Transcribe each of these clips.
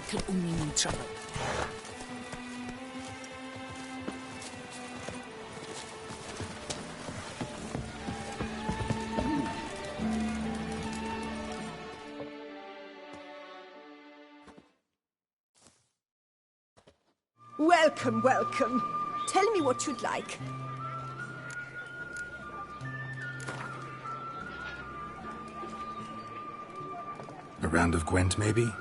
can only mean trouble. Welcome, welcome. Tell me what you'd like. A round of Gwent, maybe?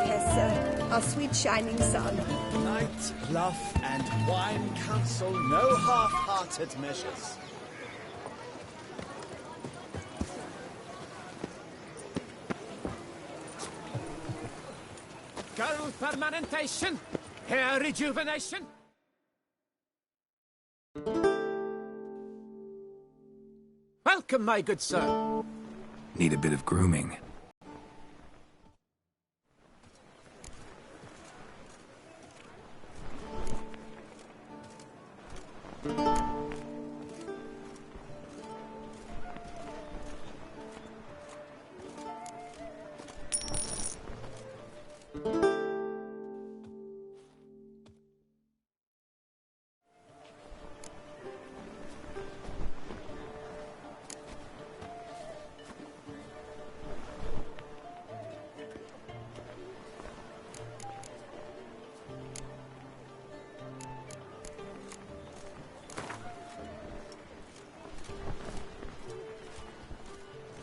Professor, our sweet shining sun. Knight, bluff, and wine counsel no half-hearted measures. Girl permanentation, hair rejuvenation. Welcome, my good sir. Need a bit of grooming.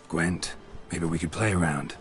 Gwent, maybe we could play around.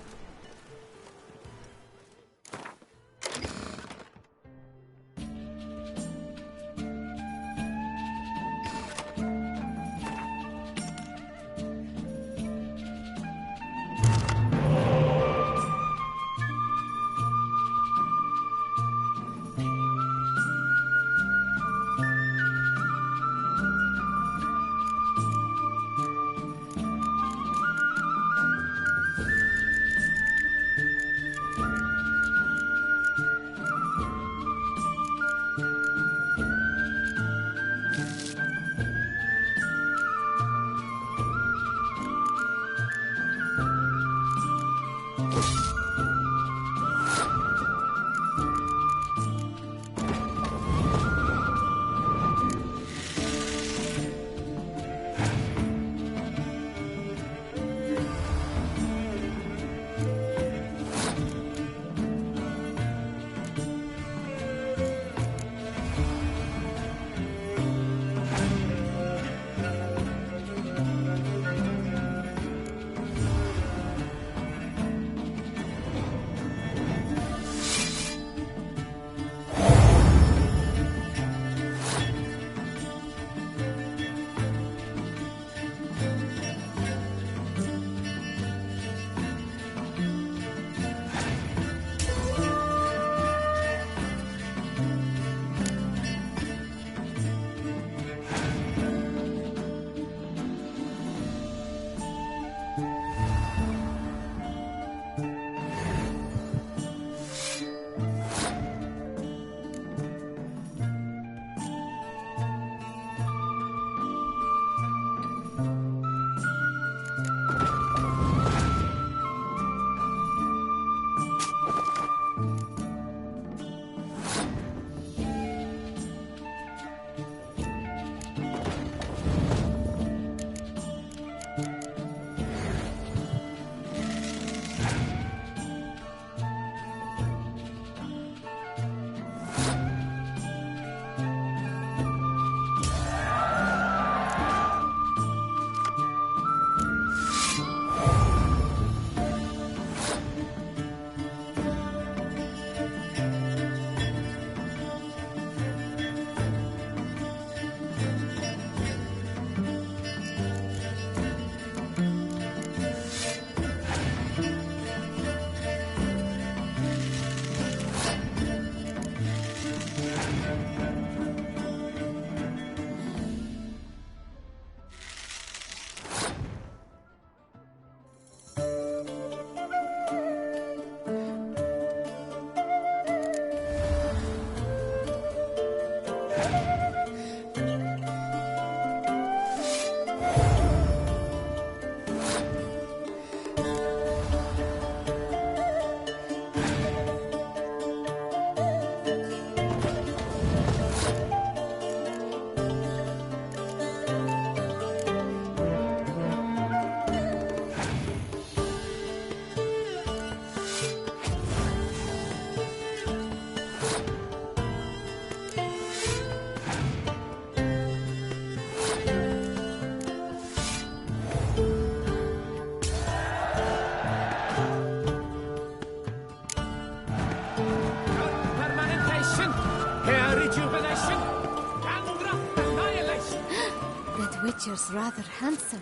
creature's rather handsome.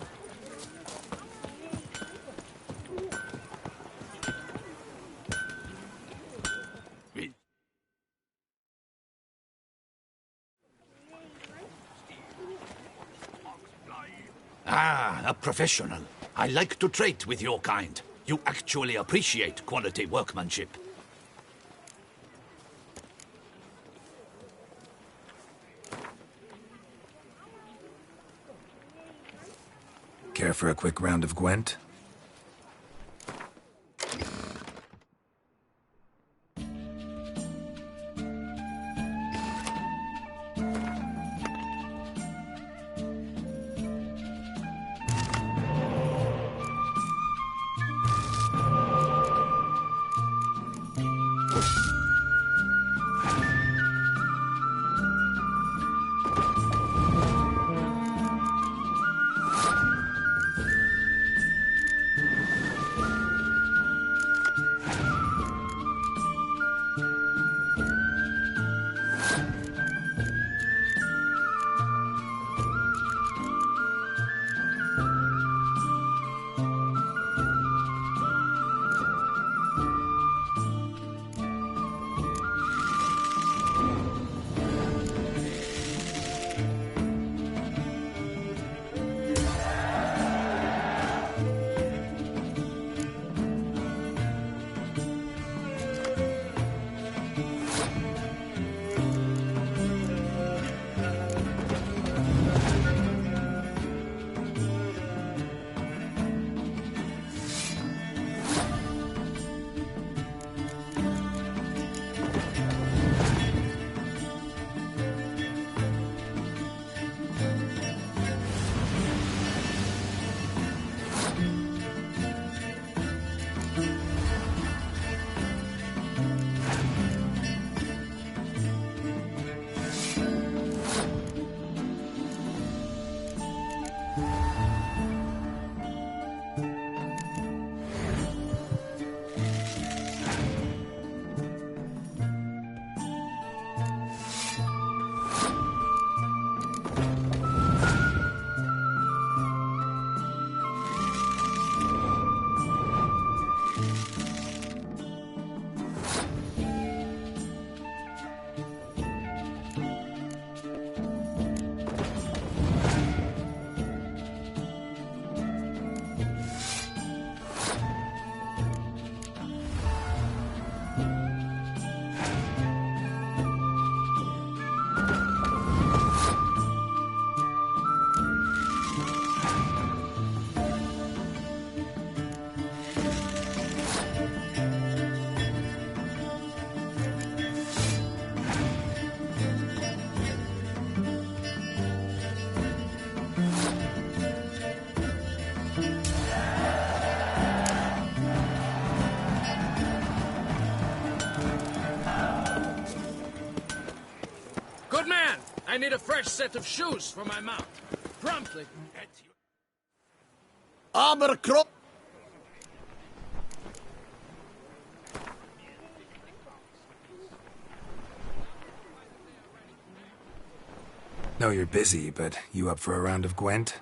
Ah, a professional. I like to trade with your kind. You actually appreciate quality workmanship. Care for a quick round of Gwent? Good man! I need a fresh set of shoes for my mount. Promptly. Armor crop. Know you're busy, but you up for a round of Gwent?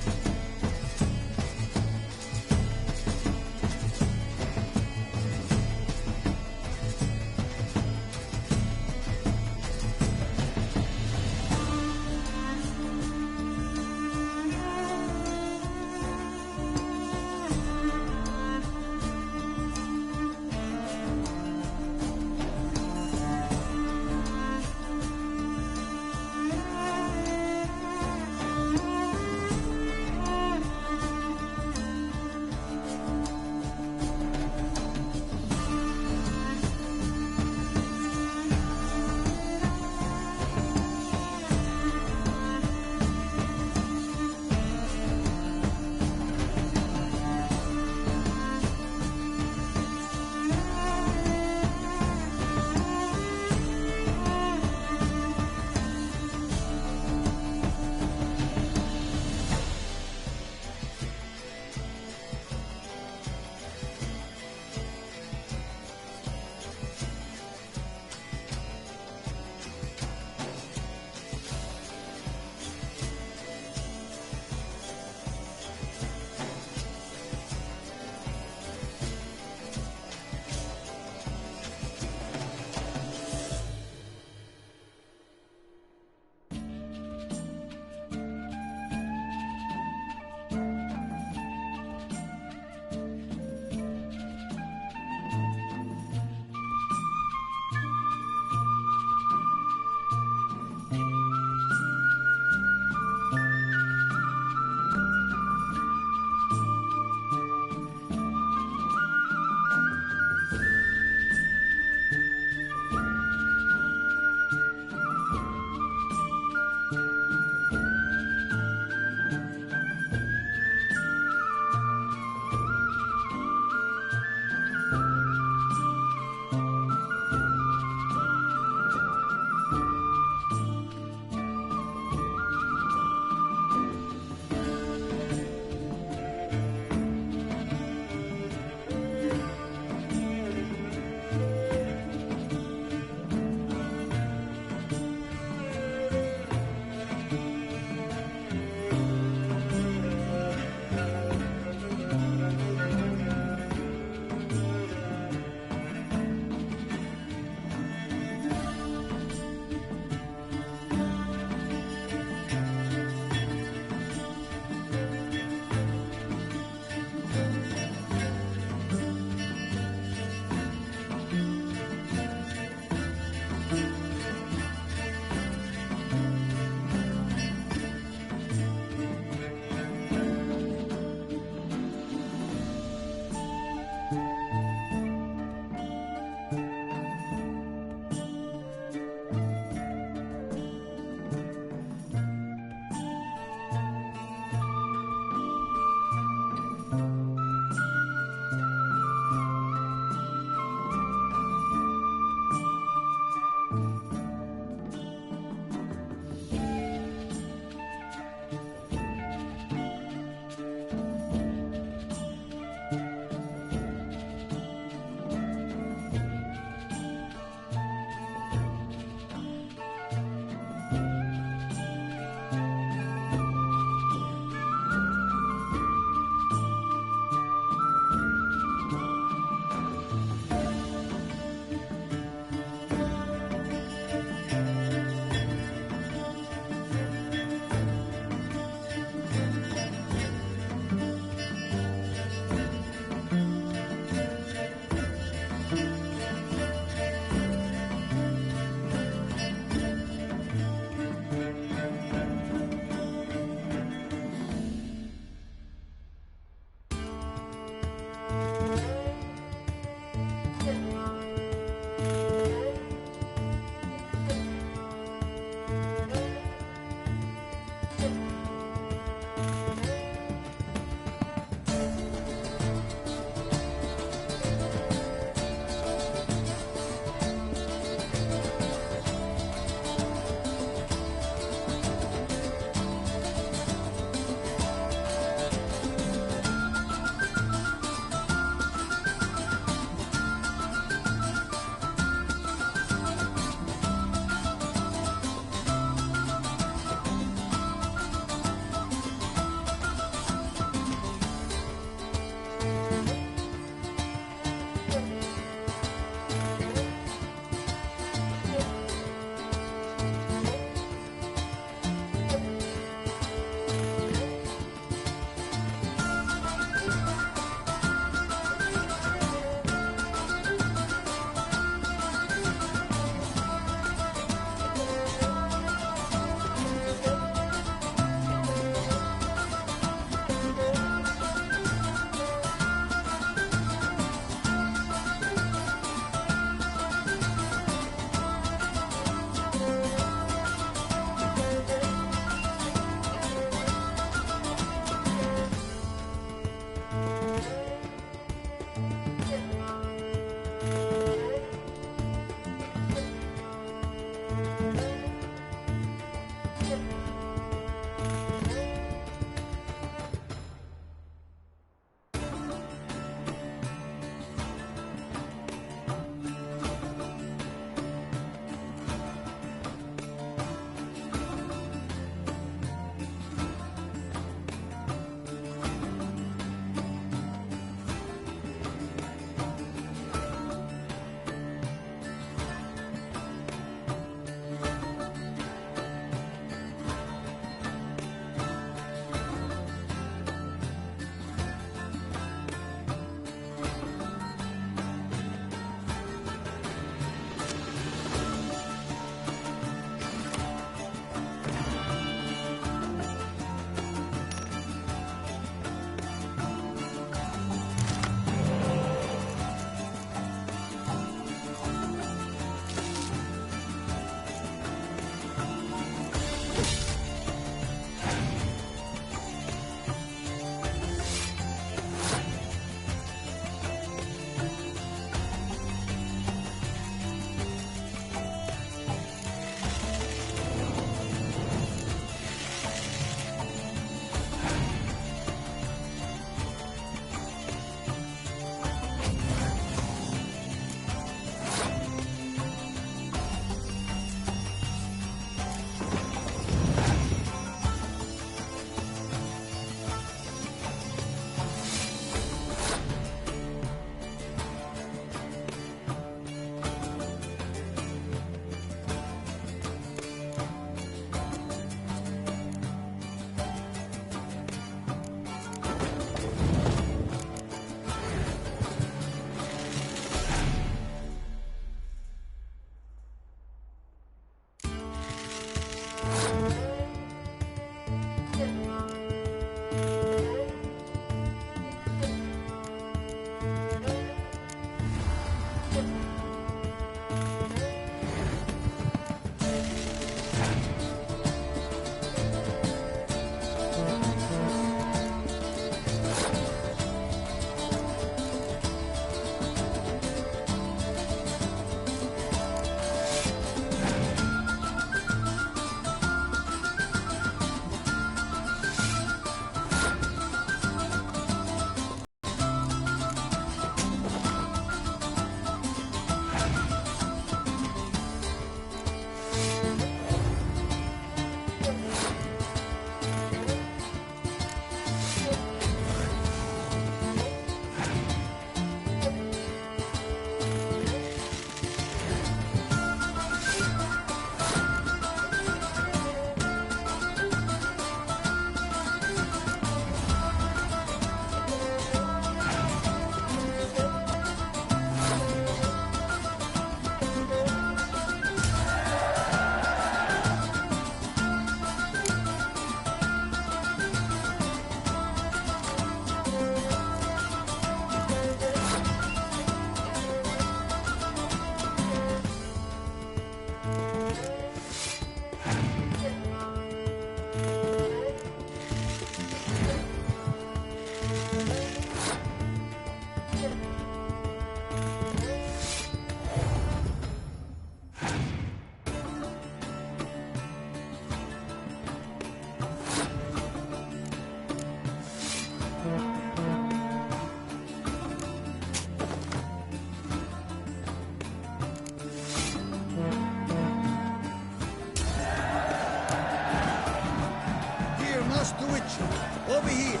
Let's do it. Over here.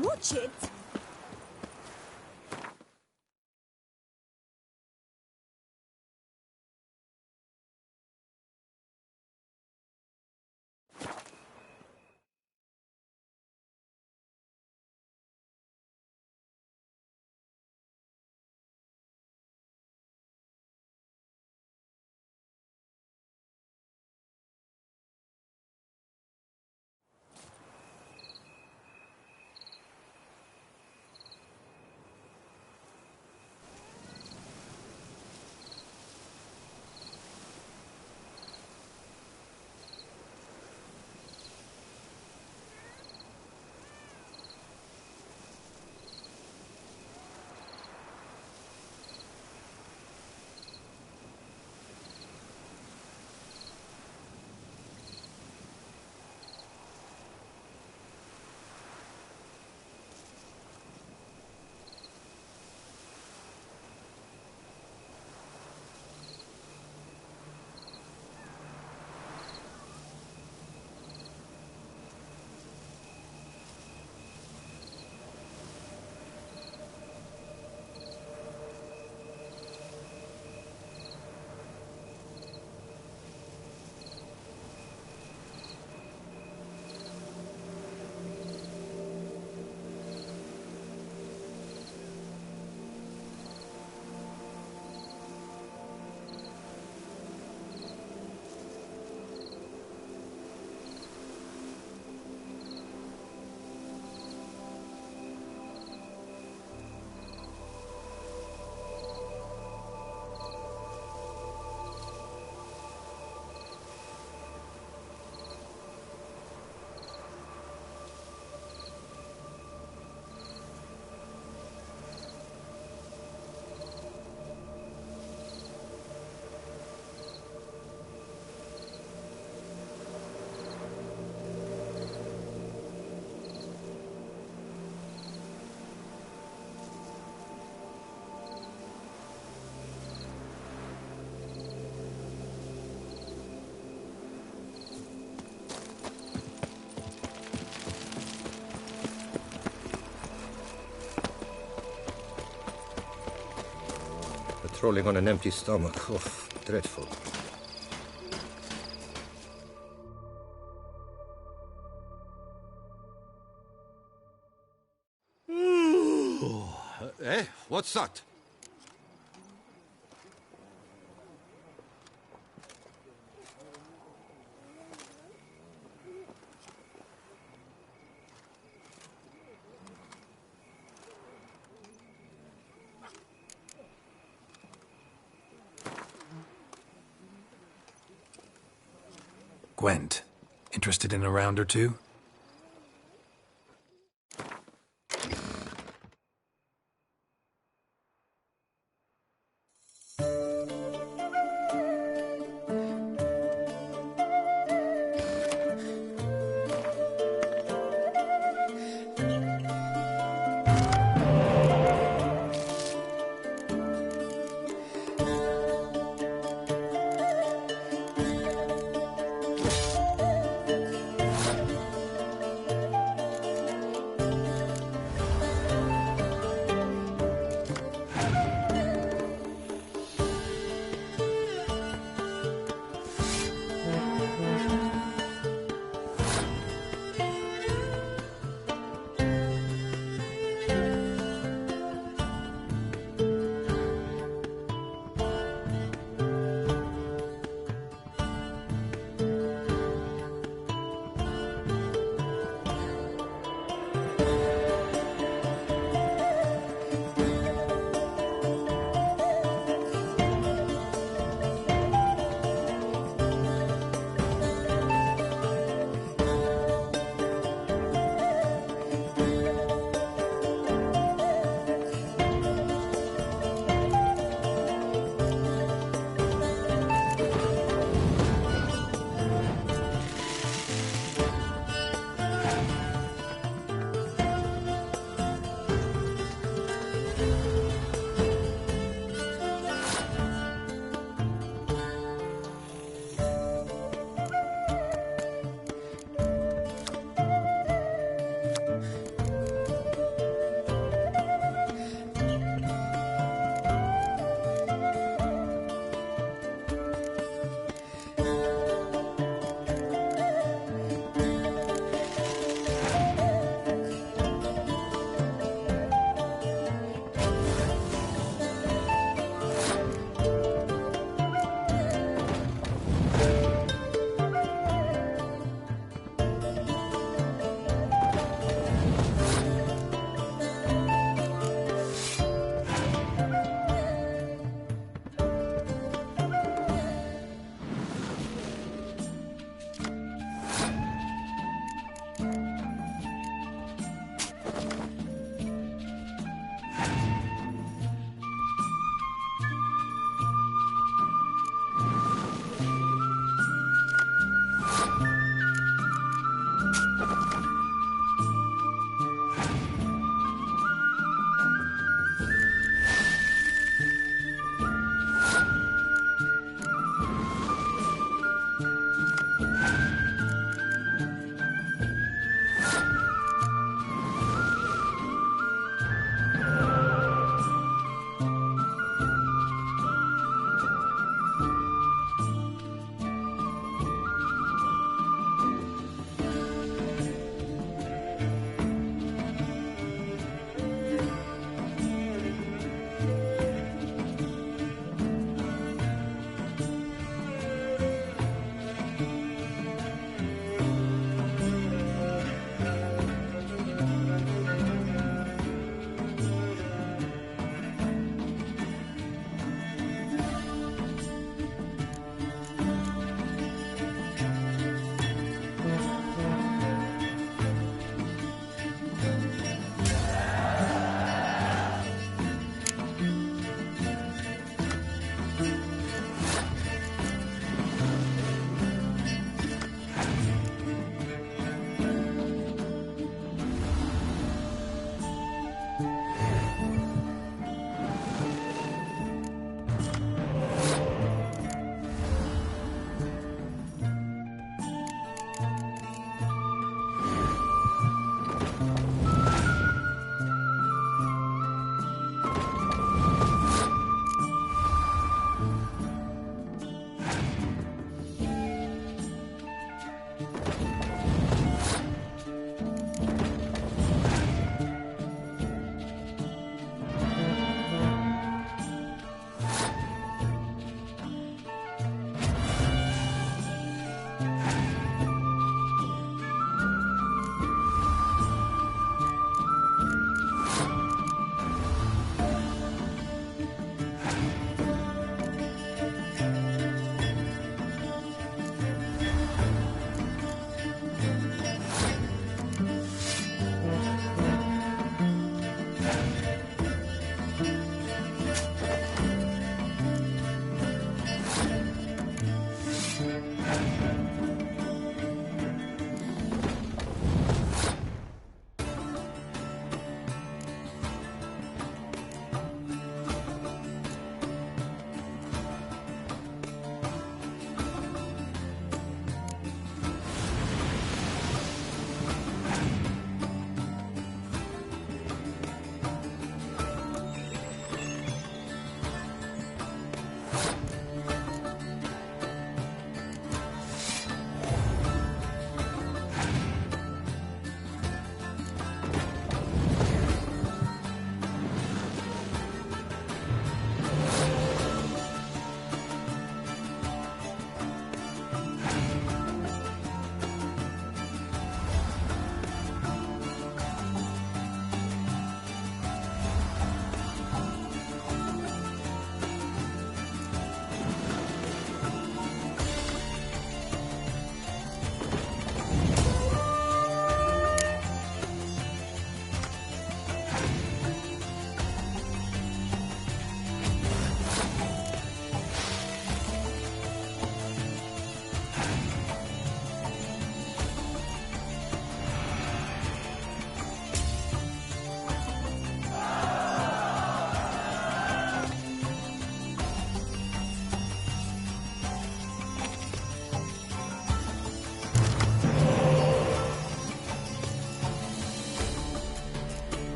Watch it. Patrolling on an empty stomach. Oh, dreadful. Eh? What's that? Gwent, interested in a round or two?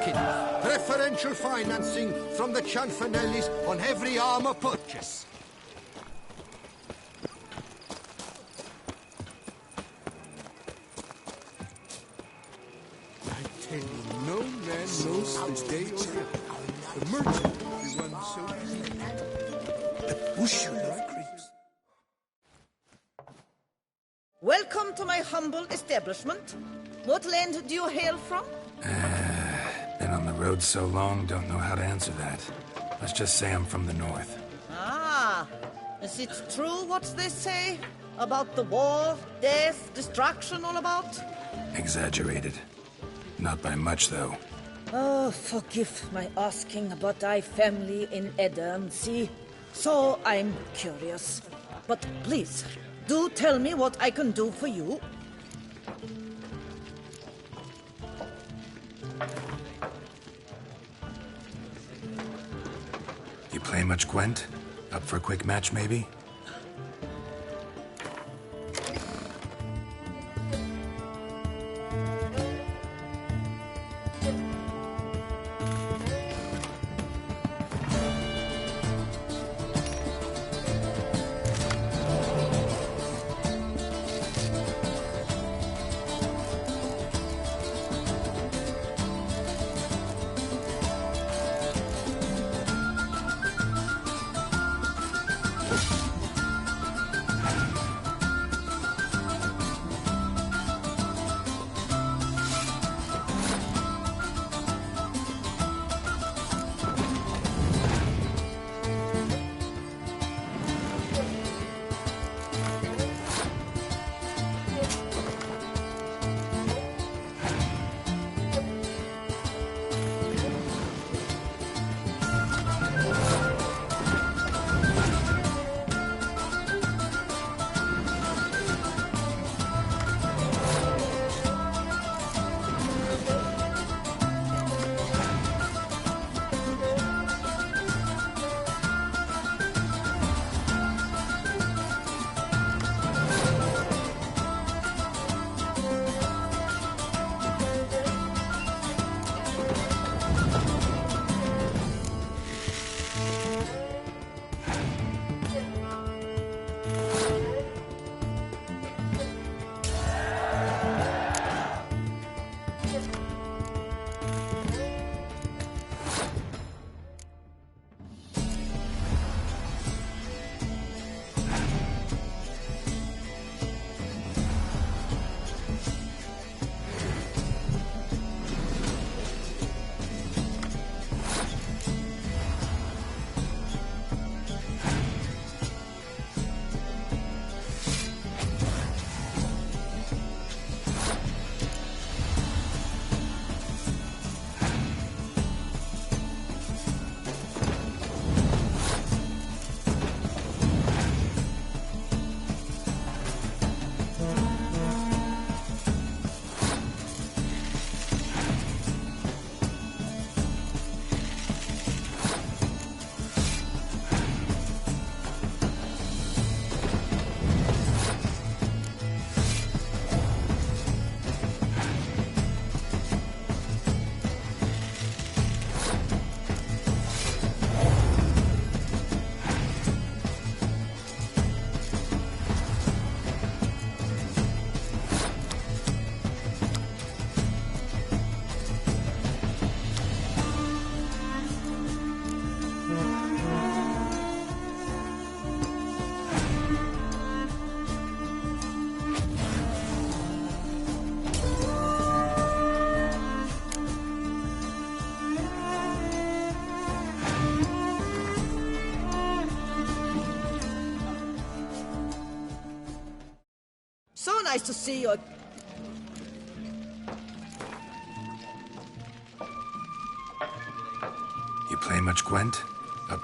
taken. Preferential financing from the Cianfanellis on every armor purchase. I tell you, no man knows this day or the other. The merchant will be one so easy. The bush of creeps. Welcome to my humble establishment. What land do you hail from? Been on the road so long, don't know how to answer that. Let's just say I'm from the north. Ah, is it true what they say? About the war, death, destruction all about? Exaggerated. Not by much, though. Oh, forgive my asking about thy family in Edam, see? So I'm curious. But please, do tell me what I can do for you. You play much Gwent? Up for a quick match, maybe? So nice to see you. You play much Gwent? Up.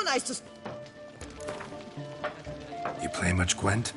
nice to... You play much Gwent?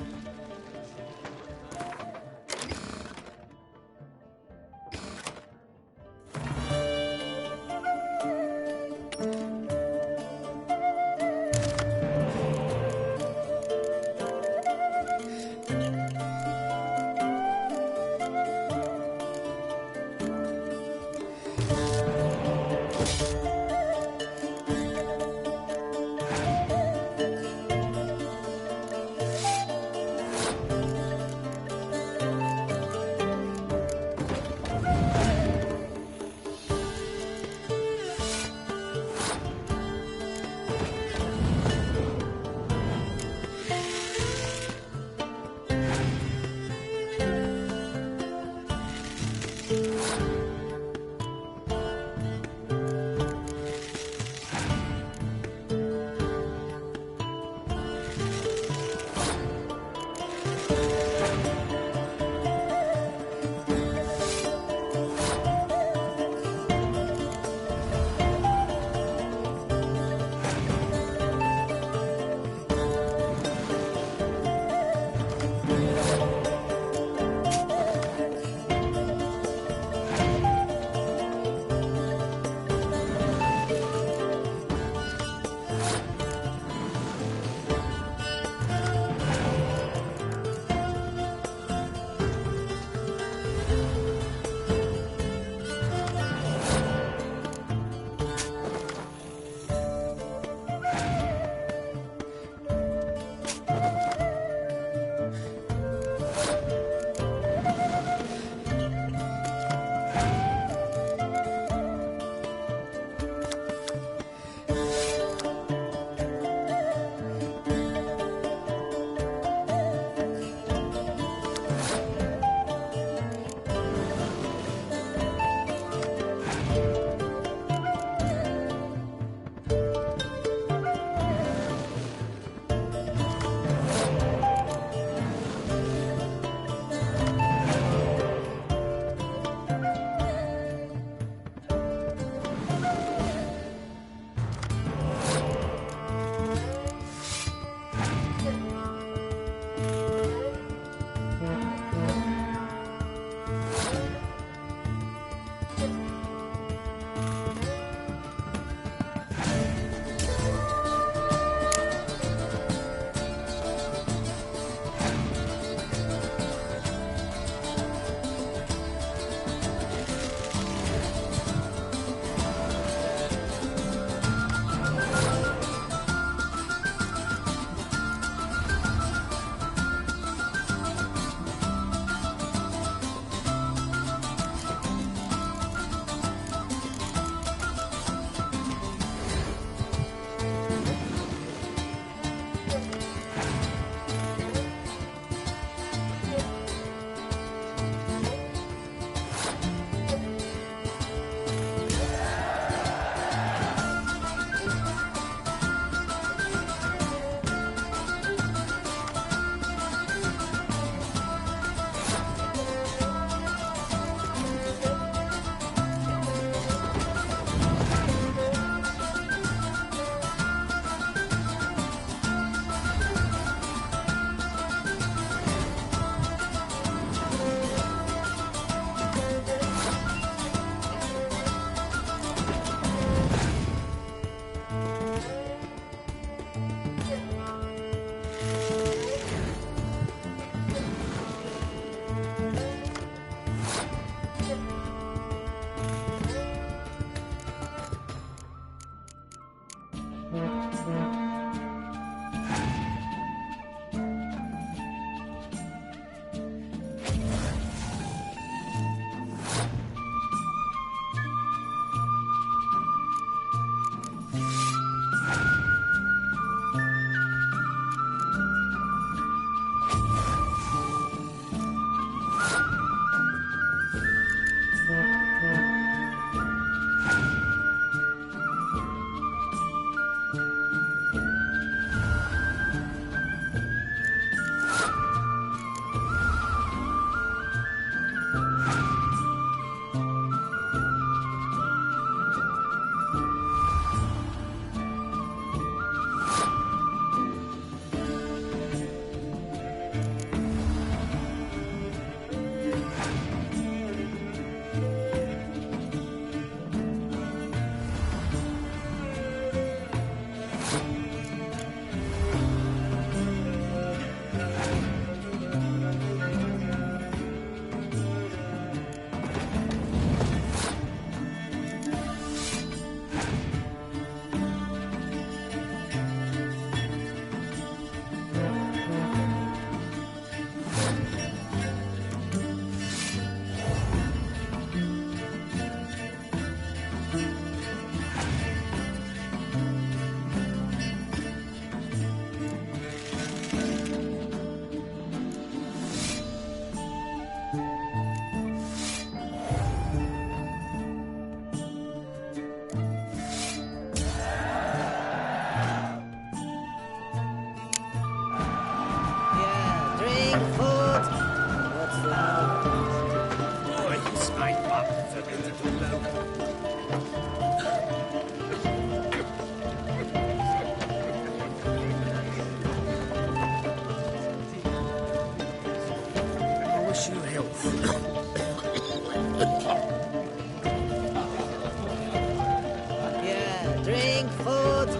Yeah, drink, food.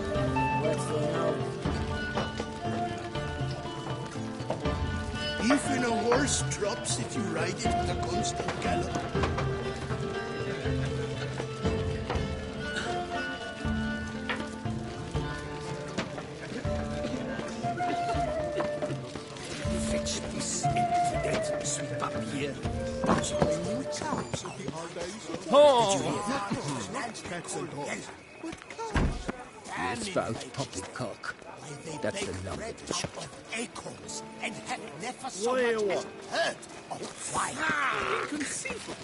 What do you know? Even a horse drops if you ride it with a constant gallop. Fetch this infidel, sweep up here. Cats and dogs. You spout poppycock. That's the language. Acorns and have never What do you want? heard of wine. Inconceivable.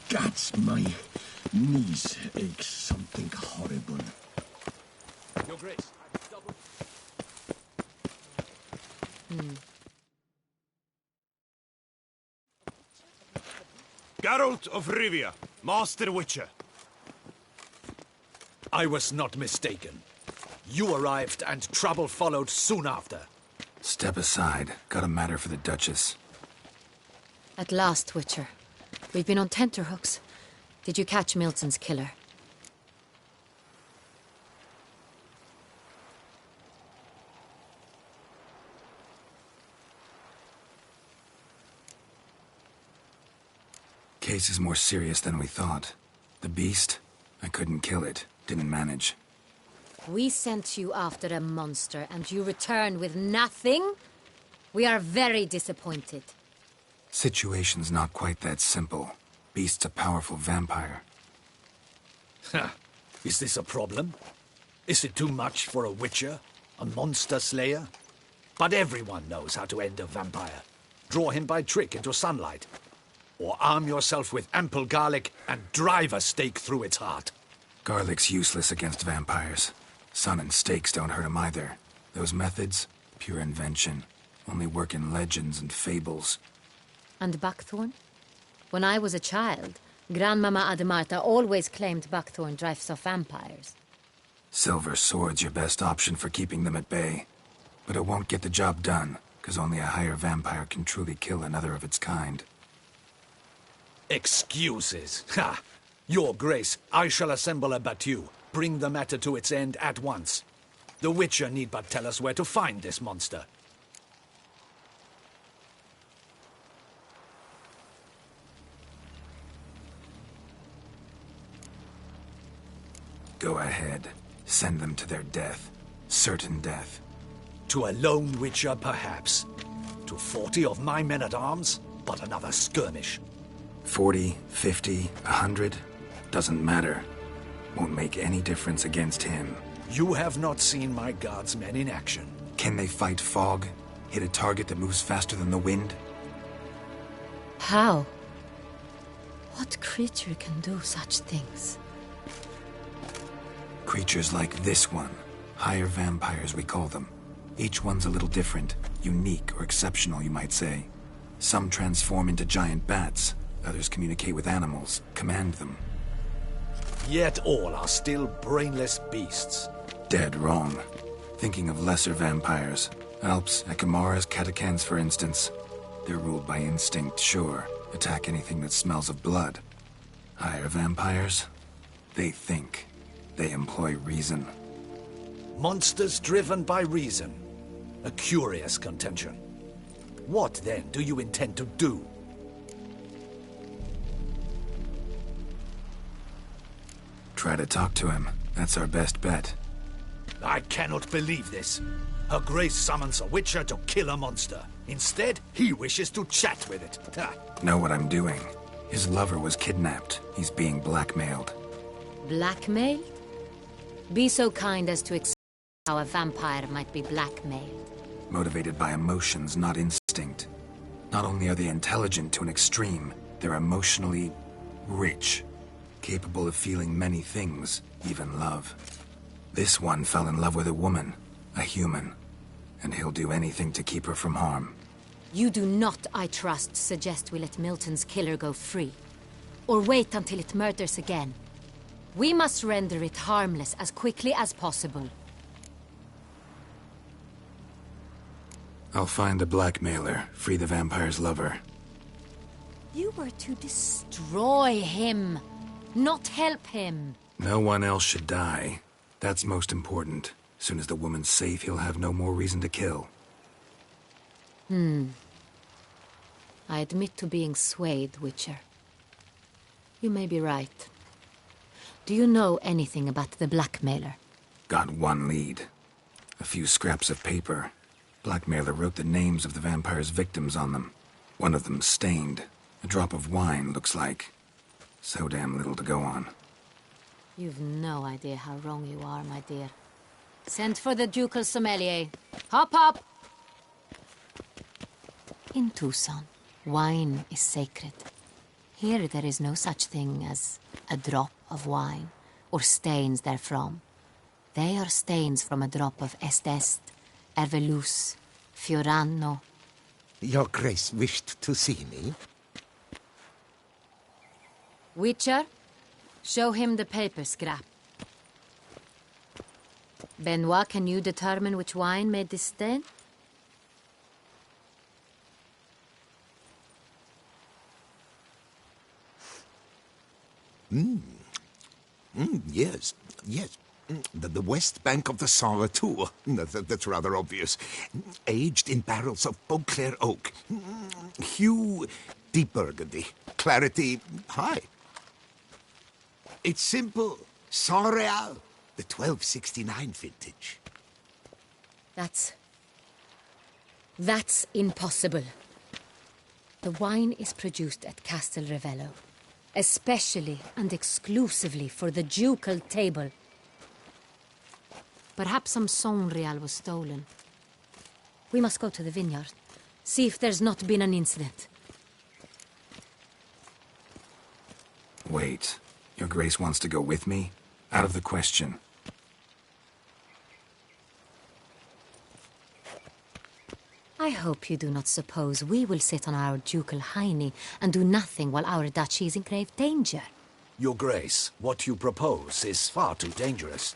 Gods, my knees ache something horrible. Your Grace, I've doubled... Geralt of Rivia, Master Witcher. I was not mistaken. You arrived and trouble followed soon after. Step aside. Got a matter for the Duchess. At last, Witcher. We've been on tenterhooks. Did you catch Milton's killer? Case is more serious than we thought. The beast? I couldn't kill it. Didn't manage. We sent you after a monster, and you return with nothing? We are very disappointed. Situation's not quite that simple. Beast's a powerful vampire. Is this a problem? Is it too much for a witcher? A monster slayer? But everyone knows how to end a vampire. Draw him by trick into sunlight. Or arm yourself with ample garlic and drive a stake through its heart. Garlic's useless against vampires. Sun and stakes don't hurt him either. Those methods, pure invention. Only work in legends and fables. And buckthorn? When I was a child, Grandmama Ademarta always claimed buckthorn drives off vampires. Silver sword's your best option for keeping them at bay. But it won't get the job done, because only a higher vampire can truly kill another of its kind. Excuses. Ha! Your Grace, I shall assemble a battue. Bring the matter to its end at once. The Witcher need but tell us where to find this monster. Go ahead. Send them to their death. Certain death. To a lone Witcher, perhaps. To 40 of my men-at-arms, but another skirmish. 40, 50, 100, doesn't matter. Won't make any difference against him. You have not seen my guardsmen in action. Can they fight fog? Hit a target that moves faster than the wind? How? What creature can do such things? Creatures like this one. Higher vampires, we call them. Each one's a little different. Unique or exceptional, you might say. Some transform into giant bats. Others communicate with animals, command them. Yet all are still brainless beasts. Dead wrong. Thinking of lesser vampires. Alps, Ekamaras, Catacans, for instance. They're ruled by instinct, sure. Attack anything that smells of blood. Higher vampires? They think. They employ reason. Monsters driven by reason. A curious contention. What, then, do you intend to do? Try to talk to him. That's our best bet. I cannot believe this. Her Grace summons a witcher to kill a monster. Instead, he wishes to chat with it. Know what I'm doing. His lover was kidnapped. He's being blackmailed. Blackmailed? Be so kind as to explain how a vampire might be blackmailed. Motivated by emotions, not instinct. Not only are they intelligent to an extreme, they're emotionally rich. Capable of feeling many things, even love. This one fell in love with a woman, a human, and he'll do anything to keep her from harm. You do not, I trust, suggest we let Milton's killer go free. Or wait until it murders again. We must render it harmless as quickly as possible. I'll find the blackmailer, free the vampire's lover. You were to destroy him, not help him. No one else should die. That's most important. As soon as the woman's safe, he'll have no more reason to kill. I admit to being swayed, Witcher. You may be right. Do you know anything about the blackmailer? Got one lead. A few scraps of paper. Blackmailer wrote the names of the vampire's victims on them. One of them stained. A drop of wine, looks like. So damn little to go on. You've no idea how wrong you are, my dear. Send for the ducal sommelier. Hop, hop! In Tucson, wine is sacred. Here there is no such thing as a drop of wine, or stains therefrom. They are stains from a drop of Est, Ervelus, Fiorano. Your Grace wished to see me? Witcher, show him the paper scrap. Benoit, can you determine which wine made this stain? Yes. The west bank of the Saar, too. That's rather obvious. Aged in barrels of Beauclair oak. Hue, deep burgundy. Clarity, high. It's simple. Saint-Réal, the 1269 vintage. That's impossible. The wine is produced at Castel Revello, especially and exclusively for the ducal table. Perhaps some Saint-Réal was stolen. We must go to the vineyard, see if there's not been an incident. Wait. Your Grace wants to go with me? Out of the question. I hope you do not suppose we will sit on our ducal hiney and do nothing while our duchy is in grave danger. Your Grace, what you propose is far too dangerous.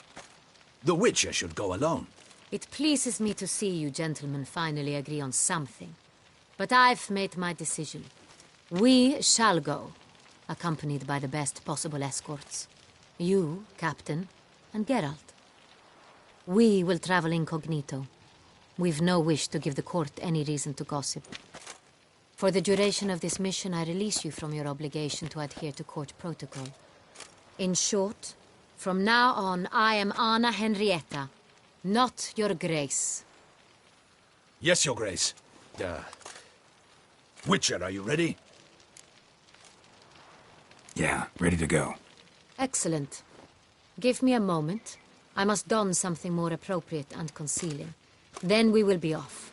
The Witcher should go alone. It pleases me to see you gentlemen finally agree on something. But I've made my decision. We shall go, accompanied by the best possible escorts. You, Captain, and Geralt. We will travel incognito. We've no wish to give the court any reason to gossip. For the duration of this mission, I release you from your obligation to adhere to court protocol. In short, from now on, I am Anna Henrietta, not your Grace. Yes, Your Grace. Witcher, are you ready? Yeah, ready to go. Excellent. Give me a moment. I must don something more appropriate and concealing. Then we will be off.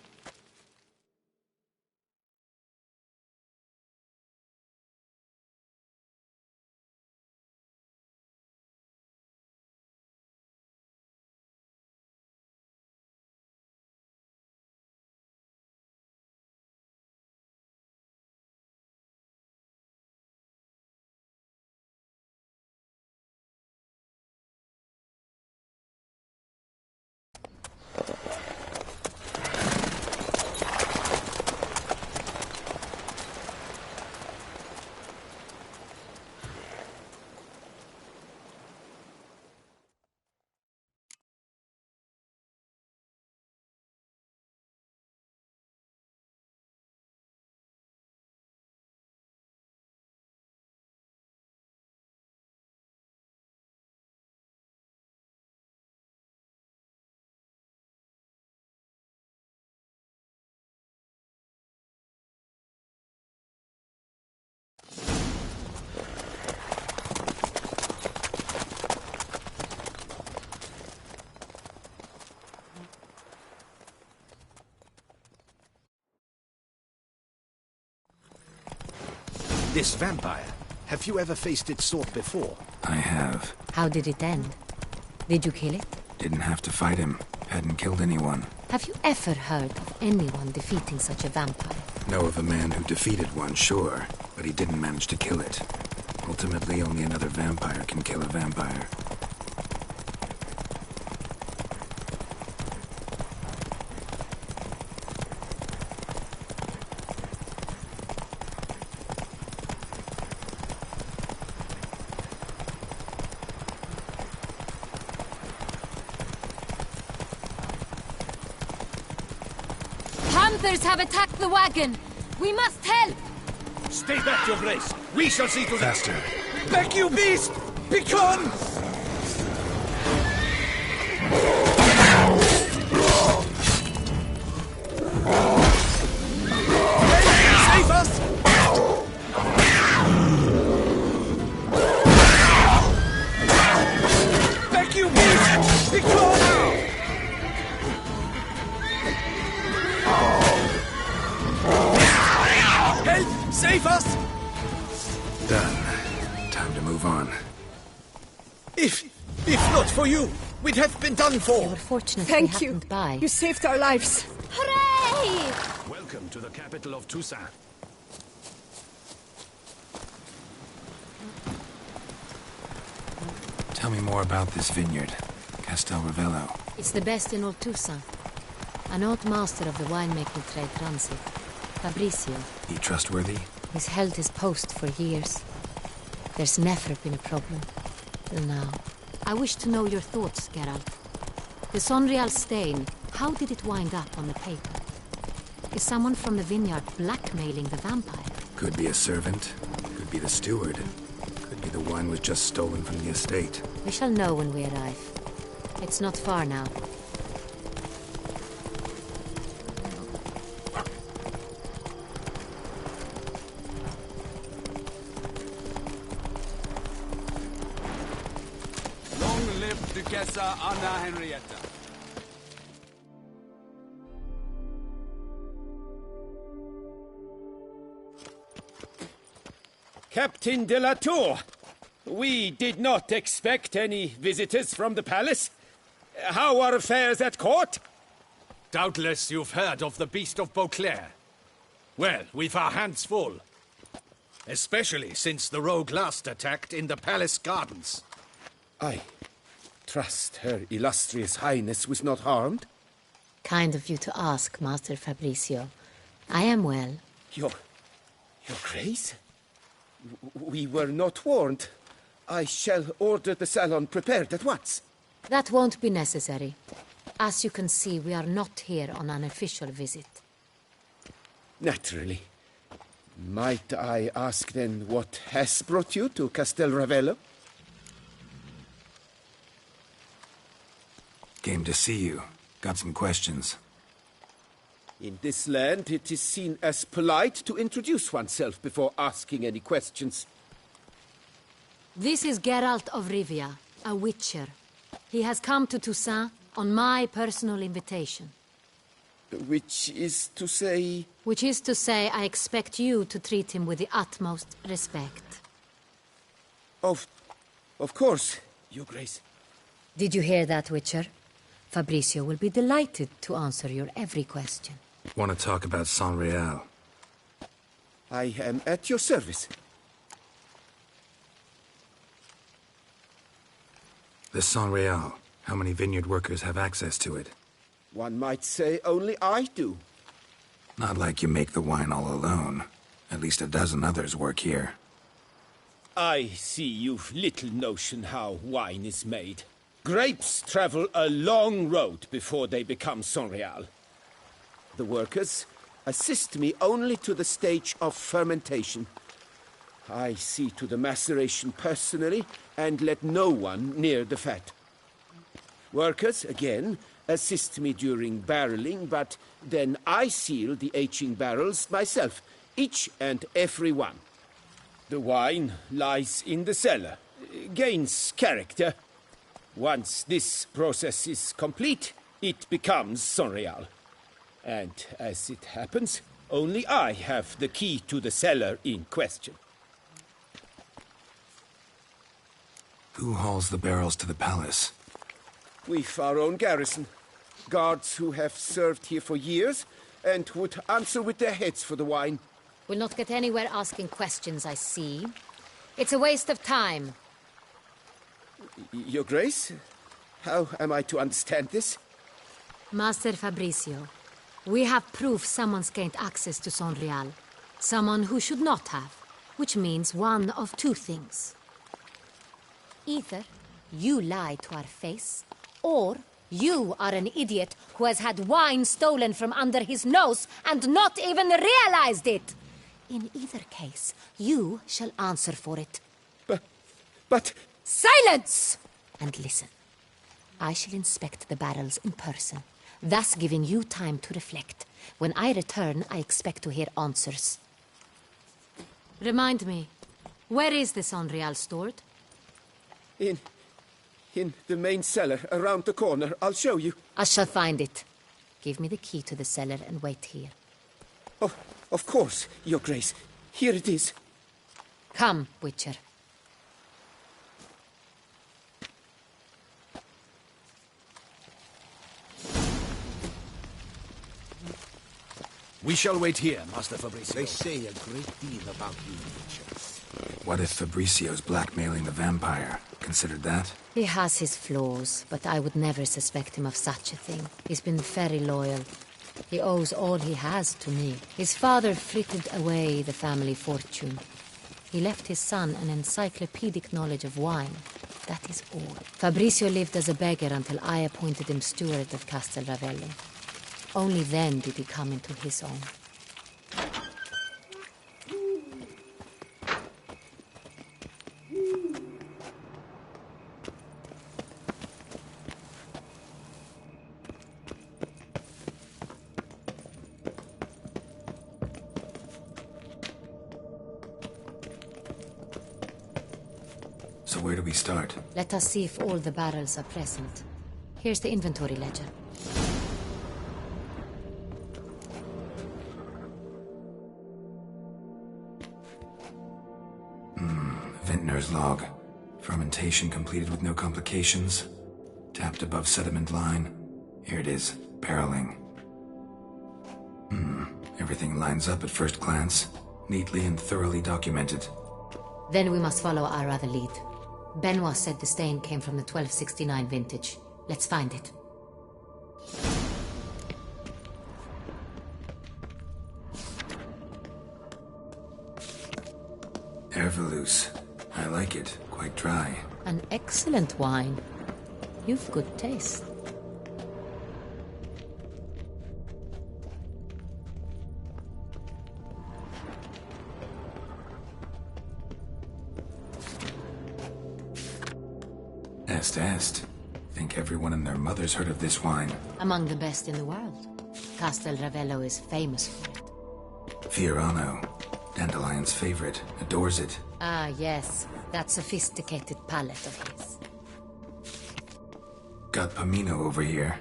This vampire, have you ever faced its sort before? I have. How did it end? Did you kill it? Didn't have to fight him. Hadn't killed anyone. Have you ever heard of anyone defeating such a vampire? Know of a man who defeated one, sure, but he didn't manage to kill it. Ultimately, only another vampire can kill a vampire. Hunters have attacked the wagon! We must help! Stay back, Your Grace! We shall see to that! Faster. Back, you beast! Begone! Save us! Back, you beast! Begone! Help! Save us! Done. Time to move on. If not for you, we'd have been done for. They were fortunate Thank we you. happened by. You saved our lives. Hooray! Welcome to the capital of Toussaint. Tell me more about this vineyard. Castel Ravello. It's the best in all Toussaint. An old master of the winemaking trade runs it. Fabrizio. He trustworthy? He's held his post for years. There's never been a problem. Till now. I wish to know your thoughts, Geralt. The Sonreal stain, how did it wind up on the paper? Is someone from the vineyard blackmailing the vampire? Could be a servant. Could be the steward. Could be the wine was just stolen from the estate. We shall know when we arrive. It's not far now. Long live Duchessa Anna Henrietta. Captain de la Tour, we did not expect any visitors from the palace. How are affairs at court? Doubtless you've heard of the Beast of Beauclair. Well, we've our hands full. Especially since the rogue last attacked in the palace gardens. I trust Her Illustrious Highness was not harmed? Kind of you to ask, Master Fabrizio. I am well. Your Grace? We were not warned. I shall order the salon prepared at once. That won't be necessary. As you can see, we are not here on an official visit. Naturally. Might I ask then what has brought you to Castel Ravello? Came to see you. Got some questions. In this land, it is seen as polite to introduce oneself before asking any questions. This is Geralt of Rivia, a witcher. He has come to Toussaint on my personal invitation. Which is to say... Which is to say, I expect you to treat him with the utmost respect. Of course, Your Grace. Did you hear that, Witcher? Fabrizio will be delighted to answer your every question. Want to talk about Sonreal? I am at your service. The Sonreal. How many vineyard workers have access to it? One might say only I do. Not like you make the wine all alone. At least a dozen others work here. I see you've little notion how wine is made. Grapes travel a long road before they become Sonreal. The workers assist me only to the stage of fermentation. I see to the maceration personally and let no one near the fat. Workers, again, assist me during barreling, but then I seal the aging barrels myself, each and every one. The wine lies in the cellar, gains character. Once this process is complete, it becomes Sonreal. And as it happens, only I have the key to the cellar in question. Who hauls the barrels to the palace? We've our own garrison. Guards who have served here for years and would answer with their heads for the wine. We'll not get anywhere asking questions, I see. It's a waste of time. Your Grace? How am I to understand this? Master Fabricio, we have proof someone's gained access to Sonreal. Someone who should not have. Which means one of two things. Either you lied to our face, or you are an idiot who has had wine stolen from under his nose and not even realized it. In either case, you shall answer for it. But... Silence! And listen. I shall inspect the barrels in person, thus giving you time to reflect. When I return, I expect to hear answers. Remind me, where is the Sonreal stored? In the main cellar, around the corner. I'll show you. I shall find it. Give me the key to the cellar and wait here. Oh, of course, Your Grace. Here it is. Come, Witcher. We shall wait here, Master Fabricio. They say a great deal about you, Witcher. What if Fabricio's blackmailing the vampire? Considered that? He has his flaws, but I would never suspect him of such a thing. He's been very loyal. He owes all he has to me. His father frittered away the family fortune. He left his son an encyclopedic knowledge of wine. That is all. Fabricio lived as a beggar until I appointed him steward of Castel Ravello. Only then did he come into his own. So where do we start? Let us see if all the barrels are present. Here's the inventory ledger. Vintner's log. Fermentation completed with no complications. Tapped above sediment line. Here it is. Barreling. Everything lines up at first glance. Neatly and thoroughly documented. Then we must follow our other lead. Benoit said the stain came from the 1269 vintage. Let's find it. Herveloos. I like it. Quite dry. An excellent wine. You've good taste. Est. Think everyone and their mother's heard of this wine. Among the best in the world. Castel Ravello is famous for it. Fiorano. Dandelion's favorite. Adores it. Ah, yes. That sophisticated palate of his. Got Pomino over here.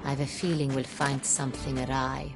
I have a feeling we'll find something awry.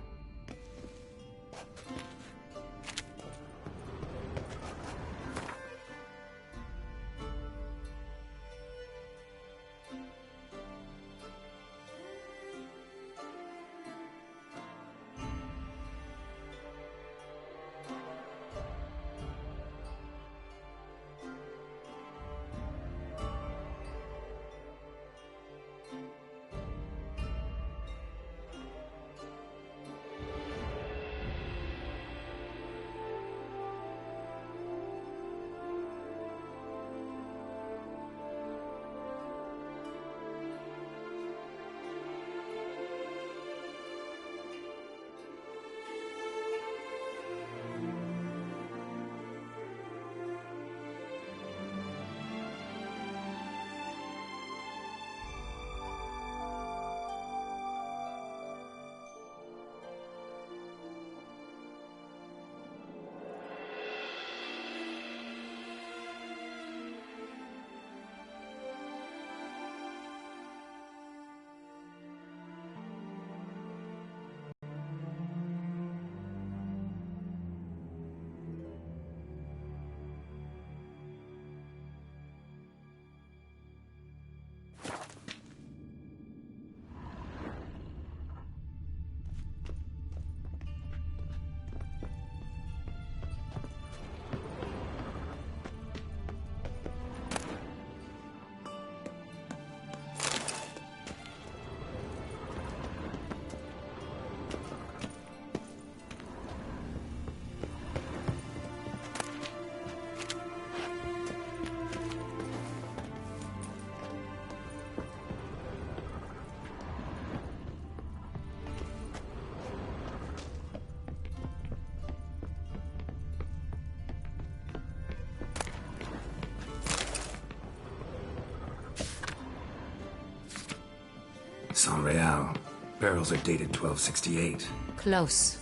Saint-Réal. Barrels are dated 1268. Close,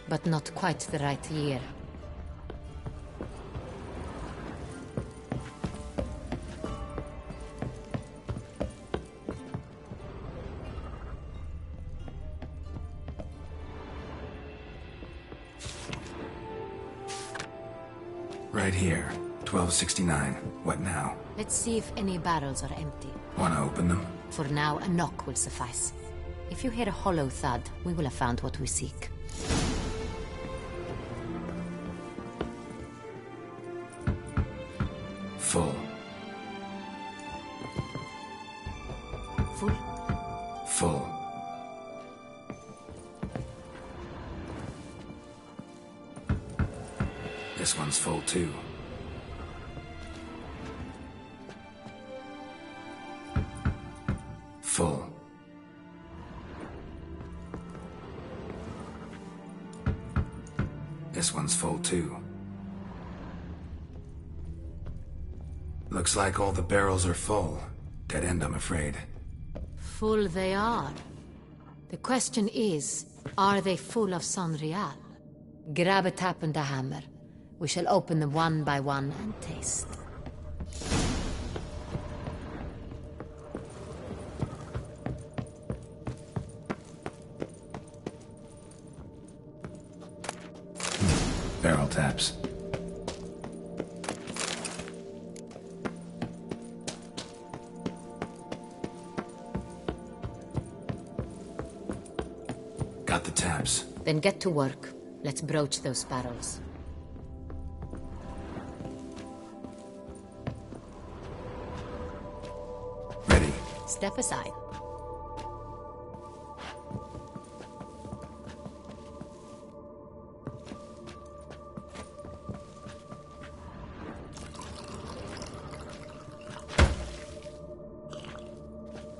but not quite the right year. Right here. 1269. What now? Let's see if any barrels are empty. Wanna open them? For now, a knock will suffice. If you hear a hollow thud, we will have found what we seek. Full. Full? Full. This one's full too. Full. This one's full too. Looks like all the barrels are full. Dead end, I'm afraid. Full they are. The question is, are they full of Saint-Réal? Grab a tap and a hammer. We shall open them one by one and taste. Barrel taps. Got the taps. Then get to work. Let's broach those barrels. Ready. Step aside.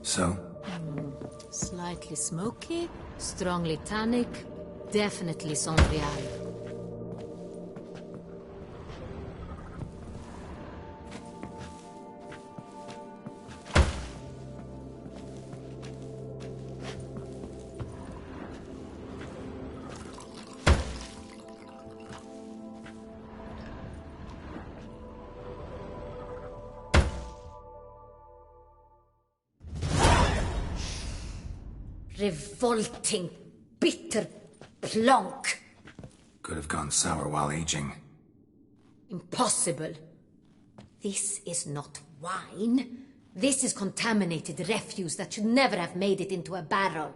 So? Slightly smoky, strongly tannic, definitely Saint-Réal. Revolting, bitter plonk. Could have gone sour while aging. Impossible. This is not wine. This is contaminated refuse that should never have made it into a barrel.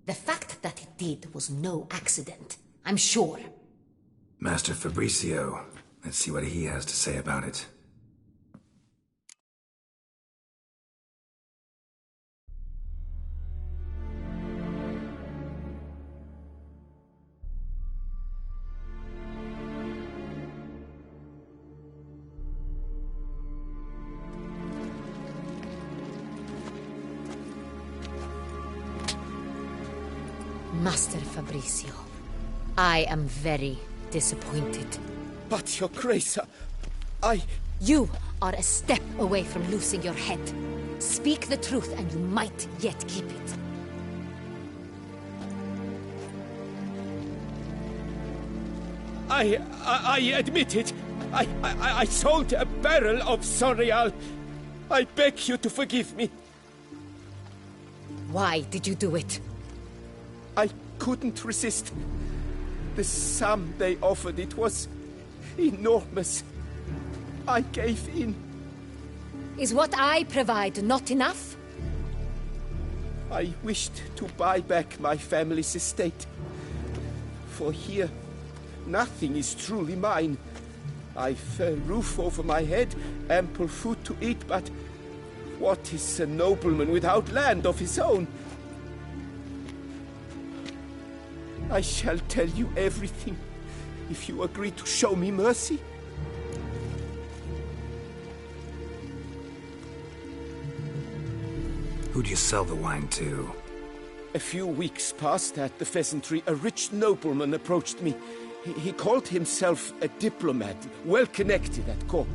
The fact that it did was no accident, I'm sure. Master Fabricio. Let's see what he has to say about it. Master Fabricio, I am very disappointed. But, Your Grace, You are a step away from losing your head. Speak the truth and you might yet keep it. I admit it. I sold a barrel of Saint-Réal. I beg you to forgive me. Why did you do it? I couldn't resist. The sum they offered, it was enormous. I gave in. Is what I provide not enough? I wished to buy back my family's estate. For here, nothing is truly mine. I've a roof over my head, ample food to eat, but what is a nobleman without land of his own? I shall tell you everything, if you agree to show me mercy. Who'd you sell the wine to? A few weeks past at the pheasantry, a rich nobleman approached me. He called himself a diplomat, well connected at court.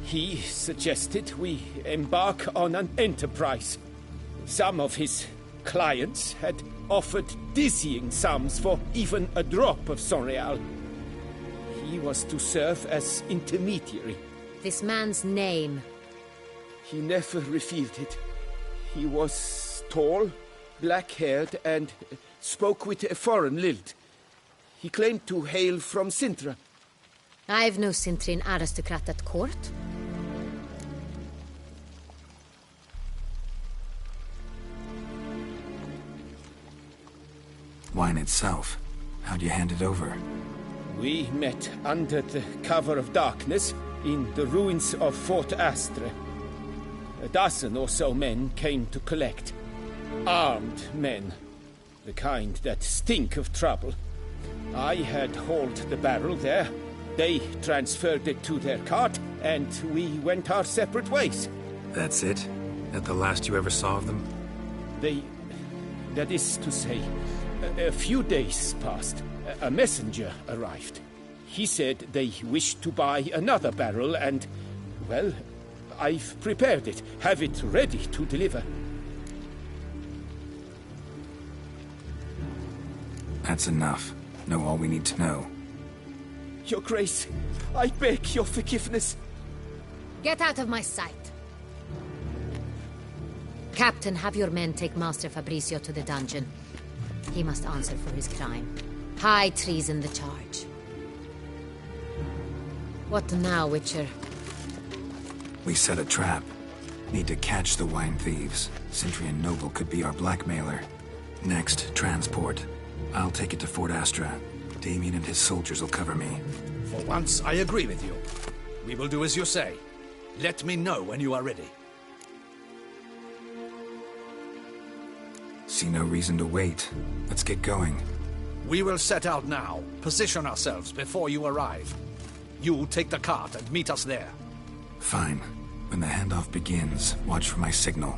He suggested we embark on an enterprise. Some of his clients had offered dizzying sums for even a drop of Sonreal. He was to serve as intermediary. This man's name? He never revealed it. He was tall, black-haired, and spoke with a foreign lilt. He claimed to hail from Sintra. I've no Sintrin aristocrat at court. Wine itself. How'd you hand it over? We met under the cover of darkness in the ruins of Fort Astre. A dozen or so men came to collect. Armed men. The kind that stink of trouble. I had hauled the barrel there. They transferred it to their cart, and we went our separate ways. That's it? That the last you ever saw of them? That is to say, a few days passed. A messenger arrived. He said they wished to buy another barrel and, well, I've prepared it. Have it ready to deliver. That's enough. Know all we need to know. Your Grace, I beg your forgiveness. Get out of my sight. Captain, have your men take Master Fabrizio to the dungeon. He must answer for his crime. High treason the charge. What now, Witcher? We set a trap. Need to catch the wine thieves. Cintrian Noble could be our blackmailer. Next, transport. I'll take it to Fort Astra. Damien and his soldiers will cover me. For once, I agree with you. We will do as you say. Let me know when you are ready. See no reason to wait. Let's get going. We will set out now. Position ourselves before you arrive. You'll take the cart and meet us there. Fine. When the handoff begins, watch for my signal.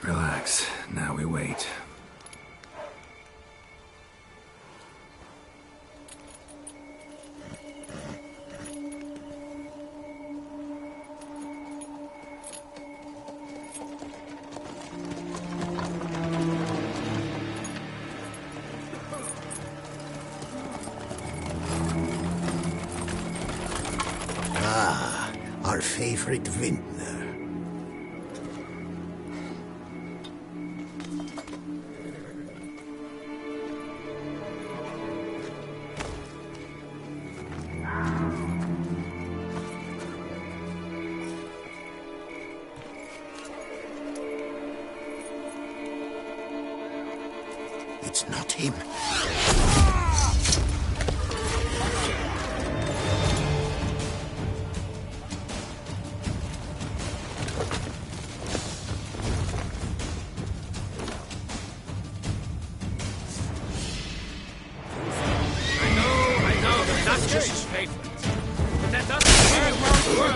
Relax. relax. Now we wait. Ah, our favorite vintner. It's not him. I know, but that's just his favorite. But that doesn't mean it won't work.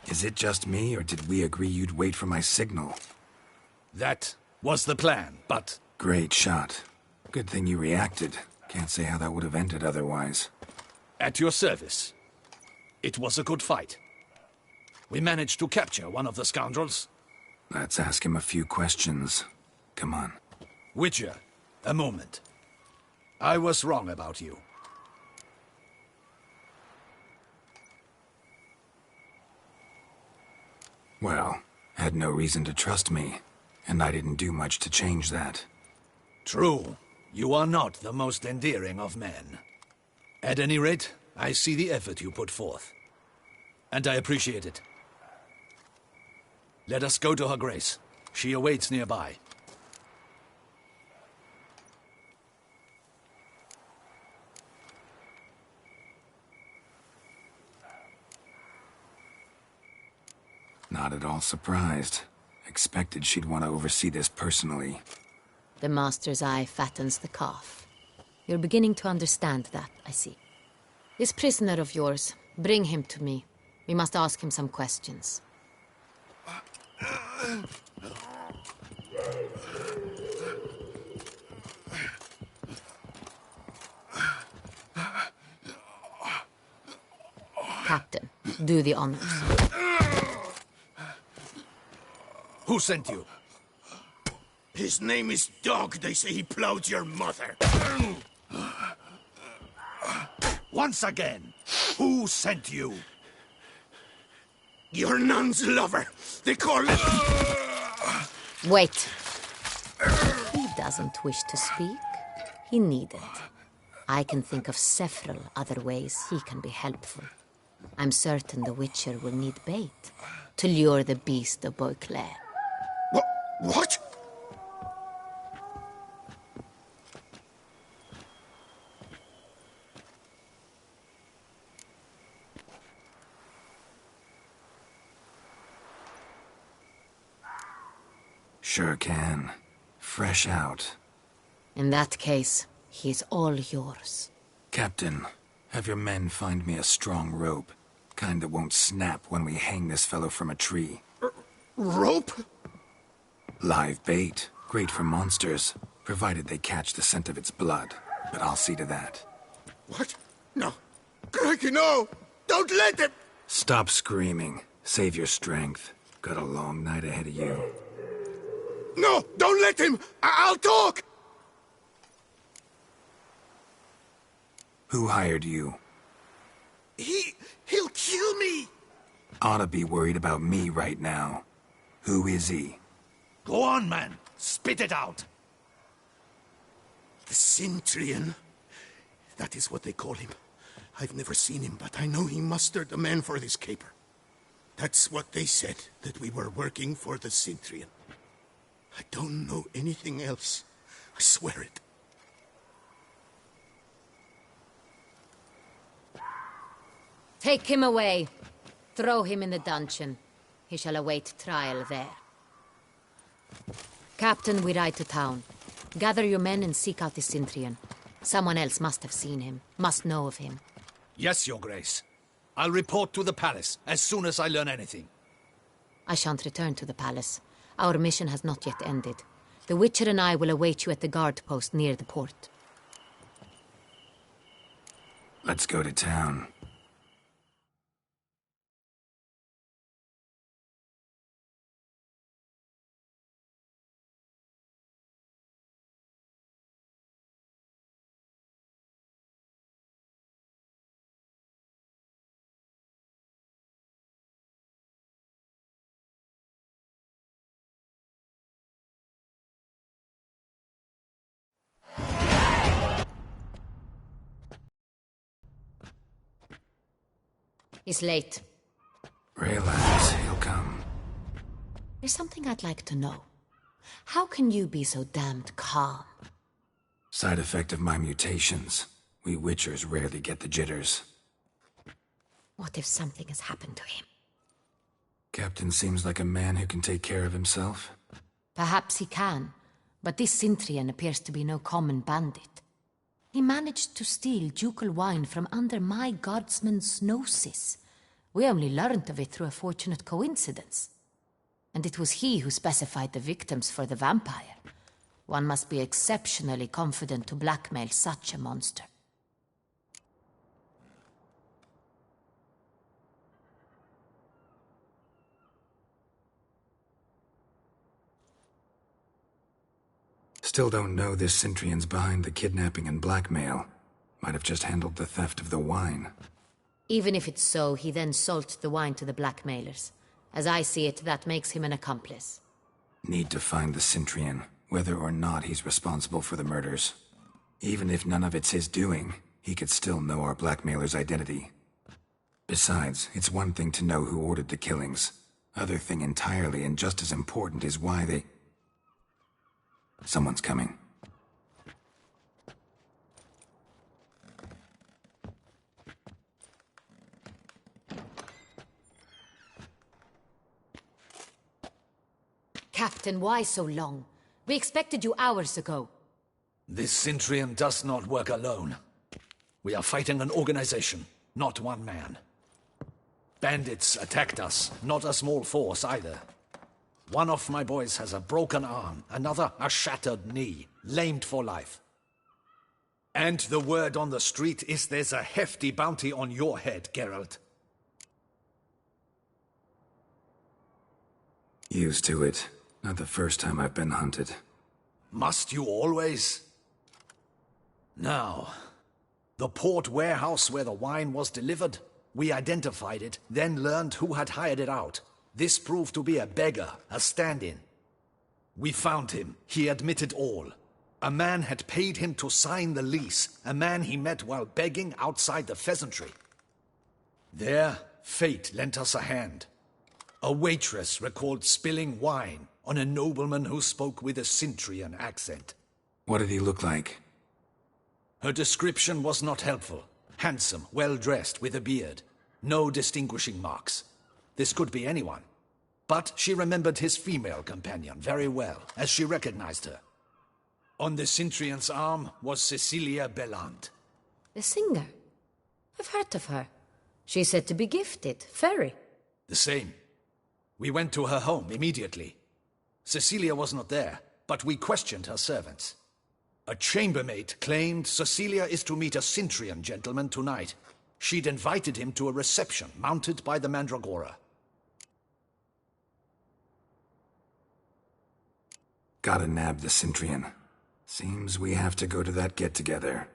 Is it just me, or did we agree you'd wait for my signal? That was the plan, but... Great shot. Good thing you reacted. Can't say how that would have ended otherwise. At your service. It was a good fight. We managed to capture one of the scoundrels. Let's ask him a few questions. Come on. Witcher, a moment. I was wrong about you. Well, had no reason to trust me, and I didn't do much to change that. True. You are not the most endearing of men. At any rate, I see the effort you put forth. And I appreciate it. Let us go to her grace. She awaits nearby. Not at all surprised. Expected she'd want to oversee this personally. The master's eye fattens the calf. You're beginning to understand that, I see. This prisoner of yours, bring him to me. We must ask him some questions. Captain, do the honors. Who sent you? His name is Dog. They say he plowed your mother. Once again, who sent you? Your nun's lover. They call it... Wait. He doesn't wish to speak. He needn't. I can think of several other ways he can be helpful. I'm certain the Witcher will need bait to lure the beast of Beauclair. What? Sure can. Fresh out. In that case, he's all yours. Captain, have your men find me a strong rope. Kind that won't snap when we hang this fellow from a tree. Rope? Live bait. Great for monsters, provided they catch the scent of its blood. But I'll see to that. What? No. Crikey, no! Don't let him! Stop screaming. Save your strength. Got a long night ahead of you. No! Don't let him! I'll talk! Who hired you? He'll kill me! Ought to be worried about me right now. Who is he? Go on, man. Spit it out. The Cintrian. That is what they call him. I've never seen him, but I know he mustered the men for this caper. That's what they said, that we were working for the Cintrian. I don't know anything else. I swear it. Take him away. Throw him in the dungeon. He shall await trial there. Captain, we ride to town. Gather your men and seek out the Cintrian. Someone else must have seen him, must know of him. Yes, Your Grace. I'll report to the palace as soon as I learn anything. I shan't return to the palace. Our mission has not yet ended. The Witcher and I will await you at the guard post near the port. Let's go to town. He's late. Relax, he'll come. There's something I'd like to know. How can you be so damned calm? Side effect of my mutations. We Witchers rarely get the jitters. What if something has happened to him? Captain seems like a man who can take care of himself. Perhaps he can, but this Cintrian appears to be no common bandit. He managed to steal ducal wine from under my guardsman's noses. We only learned of it through a fortunate coincidence. And it was he who specified the victims for the vampire. One must be exceptionally confident to blackmail such a monster. Still don't know this Cintrian's behind the kidnapping and blackmail. Might have just handled the theft of the wine. Even if it's so, he then sold the wine to the blackmailers. As I see it, that makes him an accomplice. Need to find the Cintrian, whether or not he's responsible for the murders. Even if none of it's his doing, he could still know our blackmailer's identity. Besides, it's one thing to know who ordered the killings. Other thing entirely, and just as important, is why they... Someone's coming. Captain, why so long? We expected you hours ago. This Cintrian does not work alone. We are fighting an organization, not one man. Bandits attacked us, not a small force either. One of my boys has a broken arm, another a shattered knee, lamed for life. And the word on the street is there's a hefty bounty on your head, Geralt. Used to it. Not the first time I've been hunted. Must you always? Now, the port warehouse where the wine was delivered, we identified it, then learned who had hired it out. This proved to be a beggar, a stand-in. We found him. He admitted all. A man had paid him to sign the lease, a man he met while begging outside the pheasantry. There, fate lent us a hand. A waitress recalled spilling wine on a nobleman who spoke with a Cintrian accent. What did he look like? Her description was not helpful. Handsome, well-dressed, with a beard. No distinguishing marks. This could be anyone. But she remembered his female companion very well, as she recognized her. On the Cintrian's arm was Cecilia Bellant. The singer? I've heard of her. She's said to be gifted. Fairy. The same. We went to her home immediately. Cecilia was not there, but we questioned her servants. A chambermaid claimed Cecilia is to meet a Cintrian gentleman tonight. She'd invited him to a reception mounted by the Mandragora. Gotta nab the Cintrian. Seems we have to go to that get-together.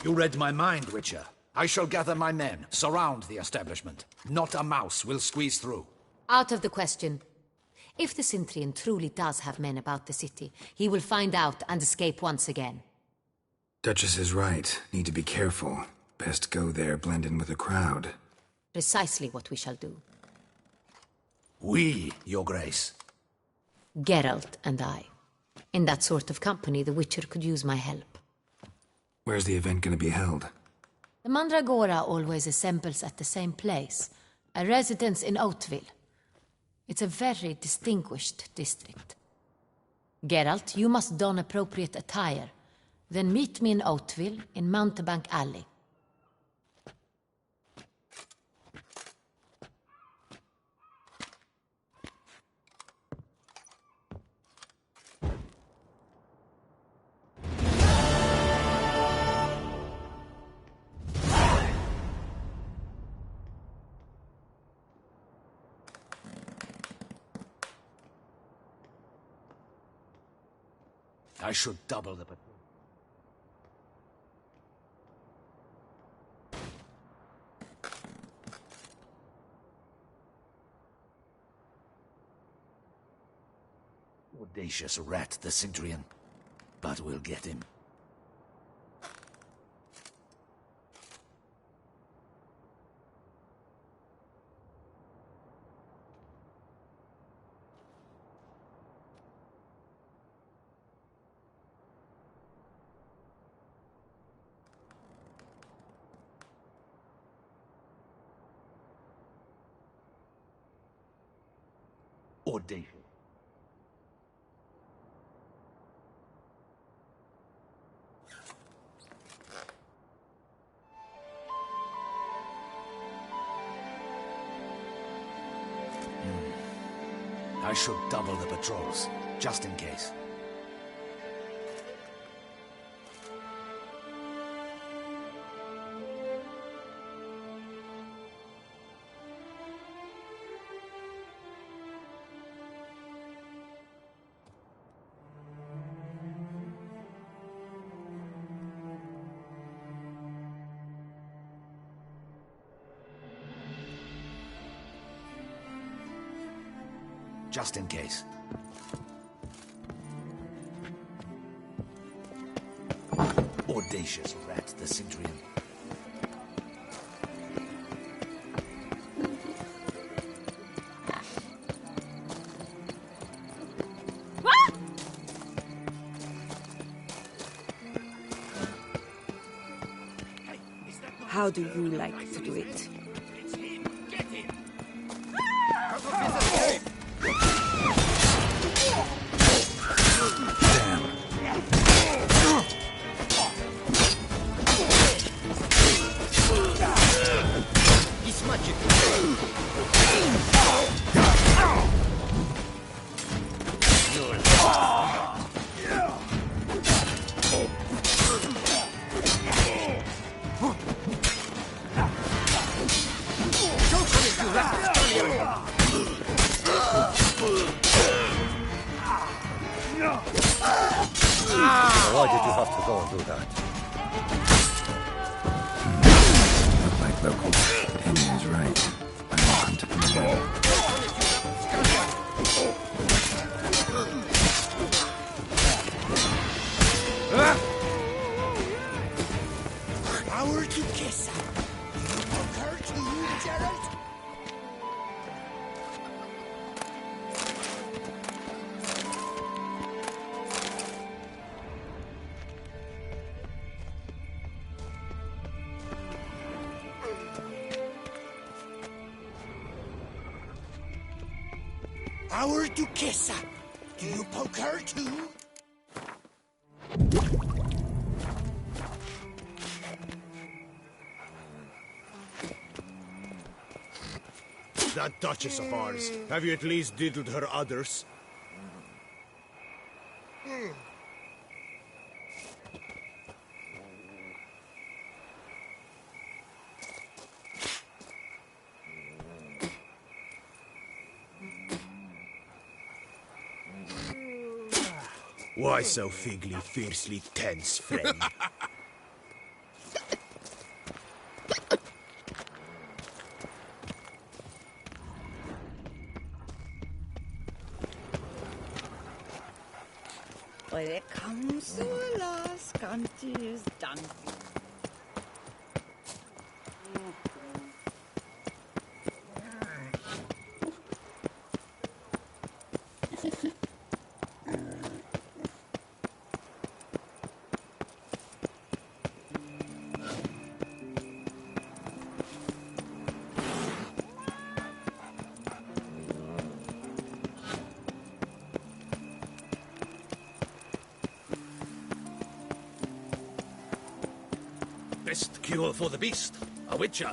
You read my mind, Witcher. I shall gather my men, surround the establishment. Not a mouse will squeeze through. Out of the question. If the Cintrian truly does have men about the city, he will find out and escape once again. Duchess is right. Need to be careful. Best go there, blend in with the crowd. Precisely what we shall do. We, Your Grace. Geralt and I. In that sort of company, the Witcher could use my help. Where's the event gonna be held? The Mandragora always assembles at the same place, a residence in Oatville. It's a very distinguished district. Geralt, you must don appropriate attire. Then meet me in Oatville, in Mountebank Alley. I should double the... Audacious rat, the Cintrian. But we'll get him. Audacious. I should double the patrols, just in case. Just in case. Audacious rat, the Cintrian. How do you like to do it? Why did you have to go and do that? Look like locals. Damien is right. I want them to come together. Power to Kessa. Occur to you, Geralt? Power to Kessa. Do you poke her too? That Duchess of ours. Have you at least diddled her others? Why so figly, fiercely tense, friend? When it comes to a last country is done. Best cure for the beast, a witcher.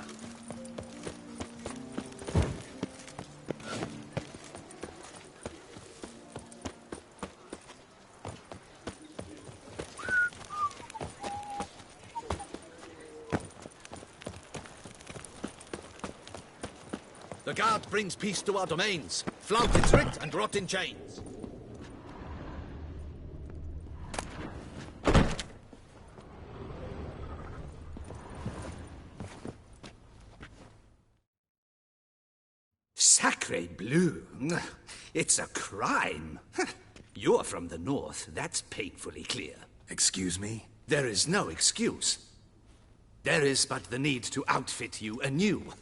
The guard brings peace to our domains. Flout its writ and rot in chains. Sacre bleu! It's a crime. You're from the north, that's painfully clear. Excuse me? There is no excuse. There is but the need to outfit you anew.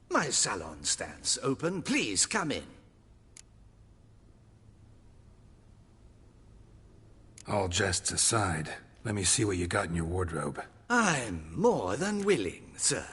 My salon stands open. Please come in. All jests aside, let me see what you got in your wardrobe. I'm more than willing, sir.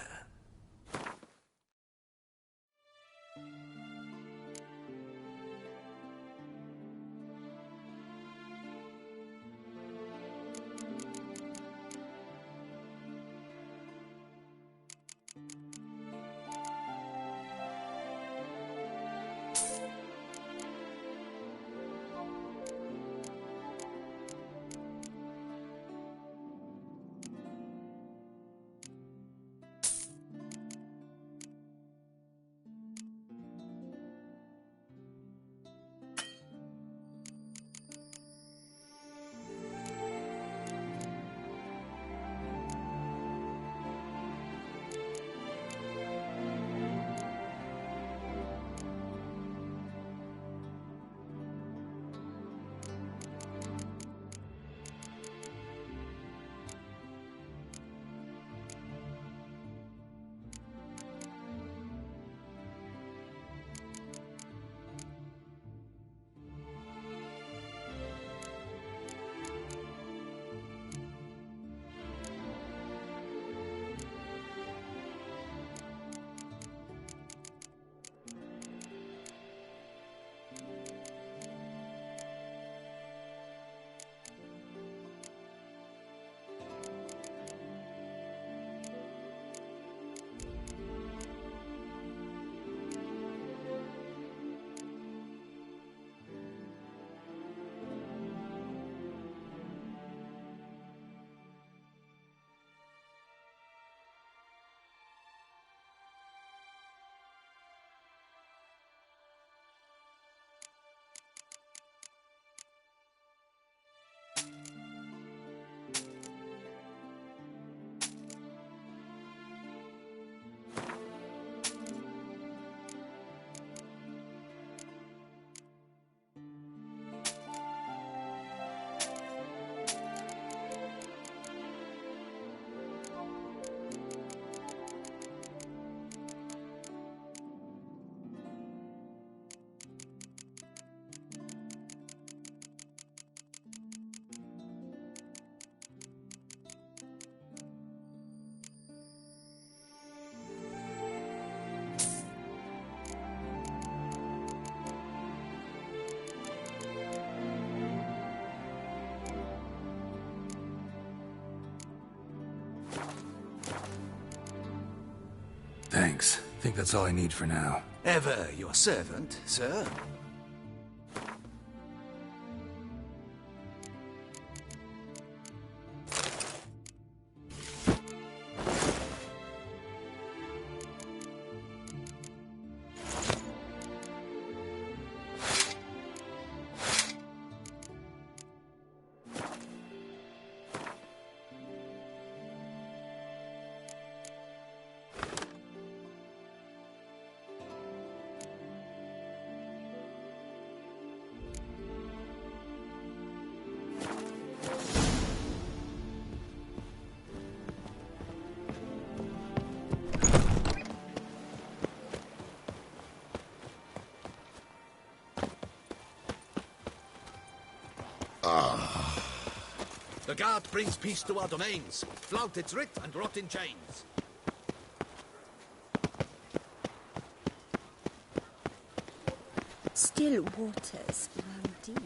Thanks. think that's all I need for now. Ever your servant, sir. The guard brings peace to our domains. Flout its writ and rot in chains. Still waters run deep.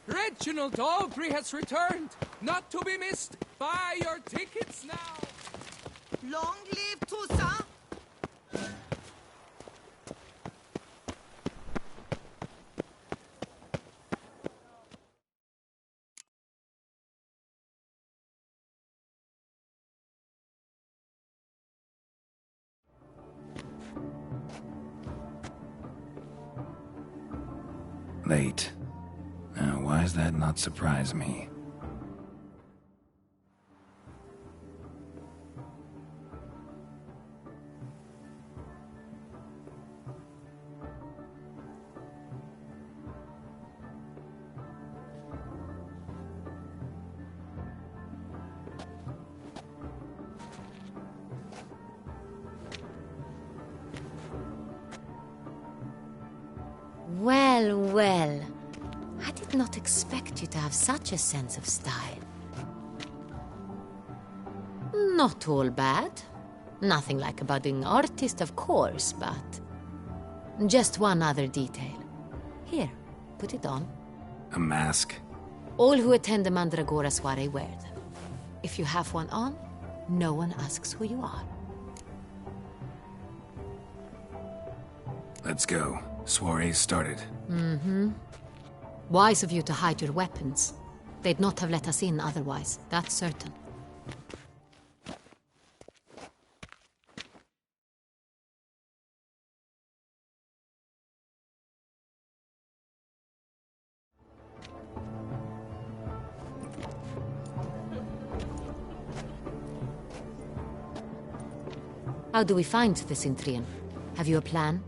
Reginald Aubrey has returned, not to be missed. Buy your tickets now. Long live Toussaint! Late. Now, why does that not surprise me? Well, well. I did not expect you to have such a sense of style. Not all bad. Nothing like a budding artist, of course, but... just one other detail. Here, put it on. A mask? All who attend the Mandragora soiree wear them. If you have one on, no one asks who you are. Let's go. Soiree's started. Mm-hmm. Wise of you to hide your weapons. They'd not have let us in otherwise, that's certain. How do we find the Cintrian? Have you a plan?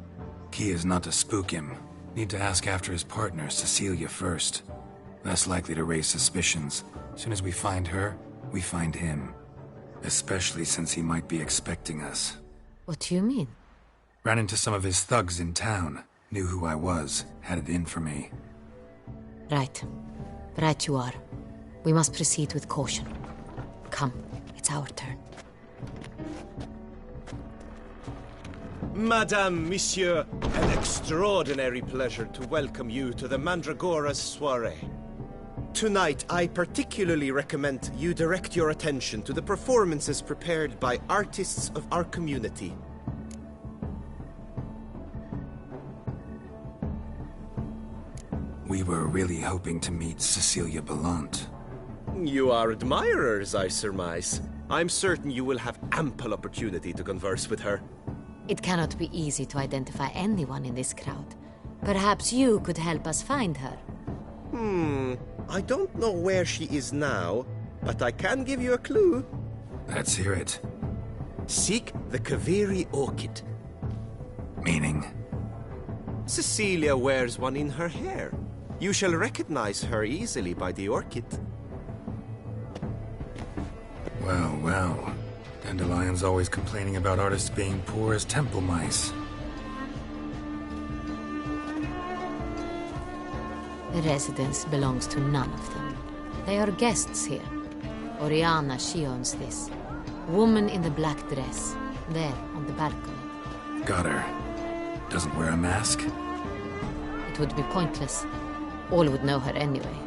Key is not to spook him. Need to ask after his partner, Cecilia, first. Less likely to raise suspicions. Soon as we find her, we find him. Especially since he might be expecting us. What do you mean? Ran into some of his thugs in town. Knew who I was. Had it in for me. Right. Right you are. We must proceed with caution. Come, it's our turn. Madame, Monsieur, an extraordinary pleasure to welcome you to the Mandragora's soiree. Tonight, I particularly recommend you direct your attention to the performances prepared by artists of our community. We were really hoping to meet Cecilia Ballant. You are admirers, I surmise. I'm certain you will have ample opportunity to converse with her. It cannot be easy to identify anyone in this crowd. Perhaps you could help us find her. I don't know where she is now, but I can give you a clue. Let's hear it. Seek the Kaveri orchid. Meaning? Cecilia wears one in her hair. You shall recognize her easily by the orchid. Well, well. Dandelion's always complaining about artists being poor as temple mice. The residence belongs to none of them. They are guests here. Oriana, she owns this. Woman in the black dress. There, on the balcony. Got her. Doesn't wear a mask? It would be pointless. All would know her anyway.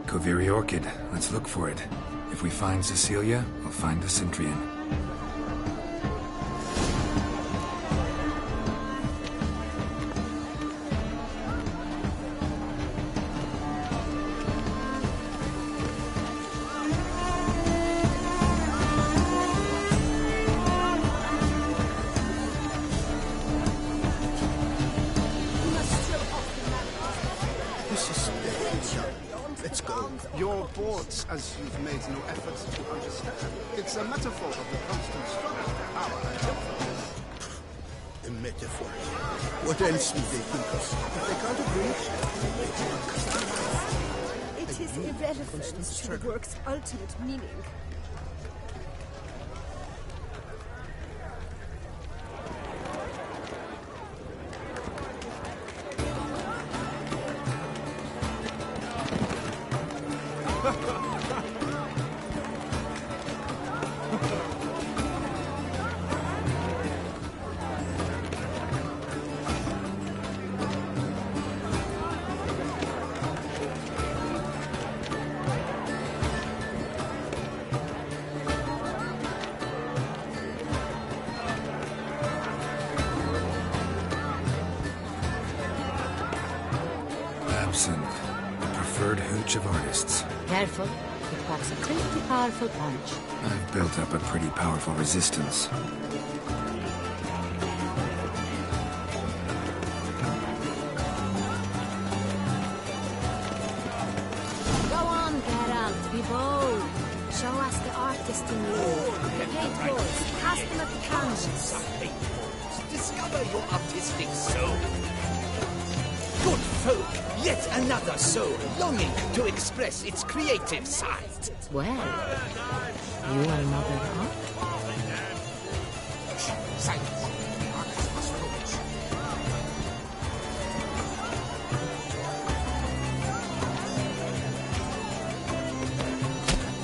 Kaveri orchid. Let's look for it. If we find Cecilia, we'll find the Cintrian. Your ports, as you've made no effort to understand. It's a metaphor of the constant struggle for power and influence. A metaphor. What else do they think of? If they can't agree, It is irrelevant to the work's ultimate meaning. Absinthe, the preferred hooch of artists. Careful, it packs a pretty powerful punch. I've built up a pretty powerful resistance. Go on, Geralt, be bold. Show us the artist in you. The paint balls, cast them at the canvas. Discover your artistic soul. Good folk, yet another soul longing to express its creative side. Well, you are another art. Silence. The artist must focus.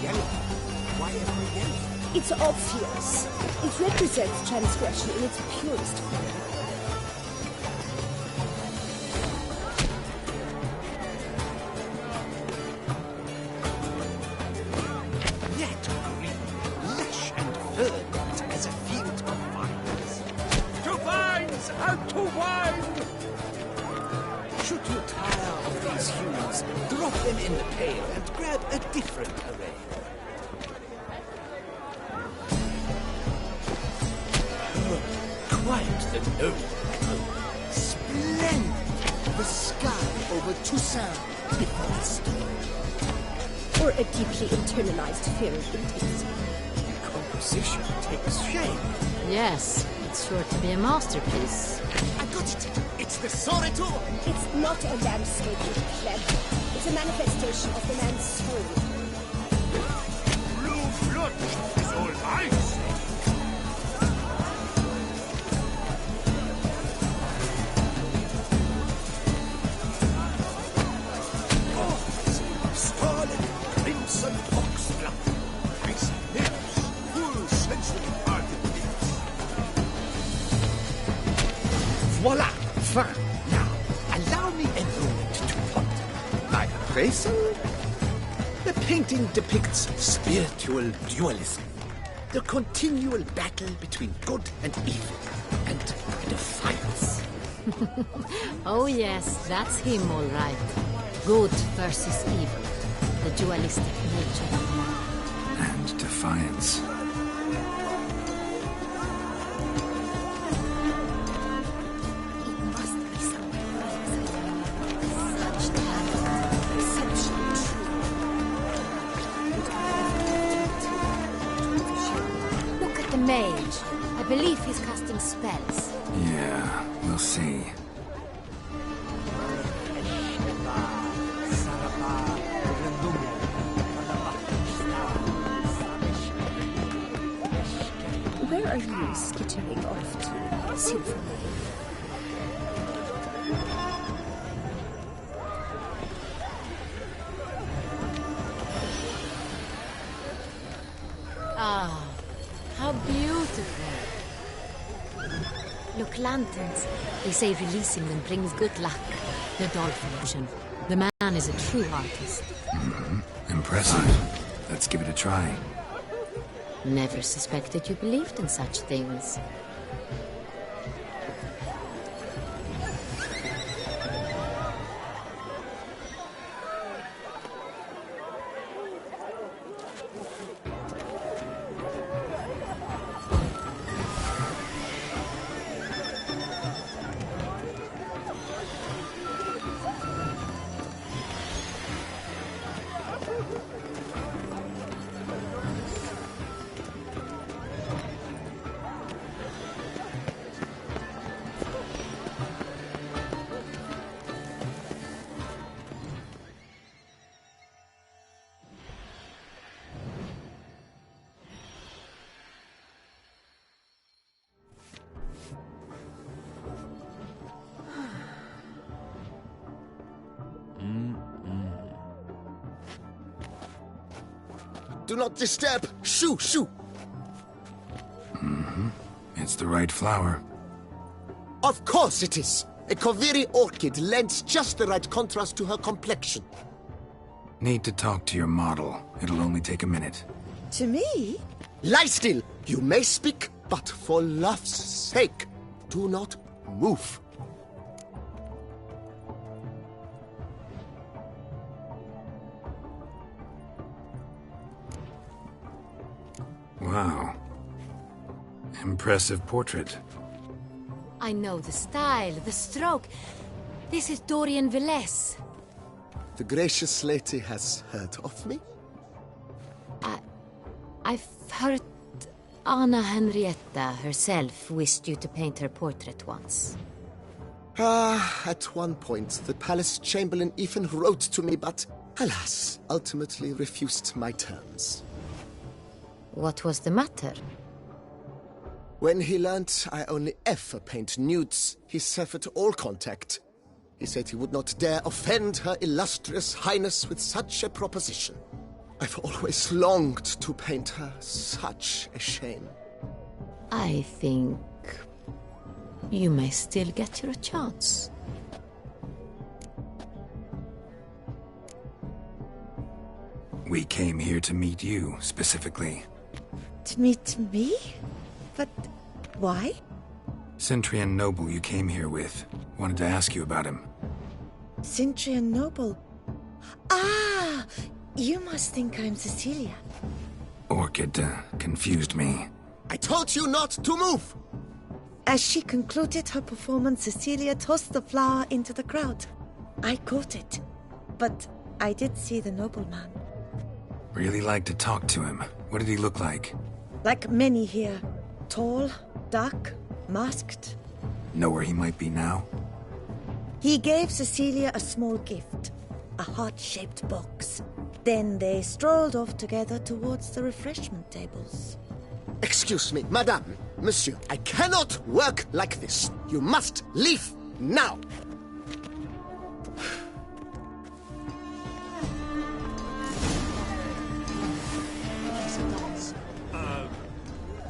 Yellow. Why ever yellow? It's obvious. It represents transgression in its purest form. Yet green, lush and verdant as a field of vines. To vines and to wine! Should you tire of these hues, drop them in the pail and grab a different array. Quite the noble code. Splendid! The sky over Toussaint before the storm. Or a deeply internalized fear of intimacy. Composition takes shape. Yes, it's sure to be a masterpiece. I got it! It's the Soretur! It's not a landscape with pleasure. It's a manifestation of the man's soul. Blue blood is all I say. Scarlet, crimson oxblood. Icy lips, full sensory parted lips. Voila! Fine. Now, allow me a moment to ponder. My appraisal? The painting depicts spiritual dualism. The continual battle between good and evil. And defiance. Oh yes, that's him all right. Good versus evil. The dualistic nature of man. And defiance. It must be something such talent, exceptional truth. Look at the mage. I believe he's casting spells. Yeah, we'll see. Where are you skittering off to, Symphony? Ah, how beautiful. Look, lanterns. They say releasing them brings good luck. The dolphin illusion. The man is a true artist. Impressive. Let's give it a try. Never suspected you believed in such things. Do not disturb! Shoo! Shoo! Mm-hmm. It's the right flower. Of course it is! A Kaviri orchid lends just the right contrast to her complexion. Need to talk to your model. It'll only take a minute. To me? Lie still! You may speak, but for love's sake, do not move. Wow. Impressive portrait. I know the style, the stroke. This is Dorian Velez. The gracious lady has heard of me? I've heard Anna Henrietta herself wished you to paint her portrait once. At one point, the palace chamberlain even wrote to me, but alas, ultimately refused my terms. What was the matter? When he learnt I only ever paint nudes, he severed all contact. He said he would not dare offend her illustrious highness with such a proposition. I've always longed to paint her. Such a shame. I think you may still get your chance. We came here to meet you, specifically. To meet me? But why? Cintrian noble you came here with. Wanted to ask you about him. Cintrian noble? Ah! You must think I'm Cecilia. Orchid confused me. I told you not to move! As she concluded her performance, Cecilia tossed the flower into the crowd. I caught it, but I did see the nobleman. Really like to talk to him. What did he look like? Like many here. Tall, dark, masked. Know where he might be now? He gave Cecilia a small gift, a heart-shaped box. Then they strolled off together towards the refreshment tables. Excuse me, madame, monsieur, I cannot work like this. You must leave now.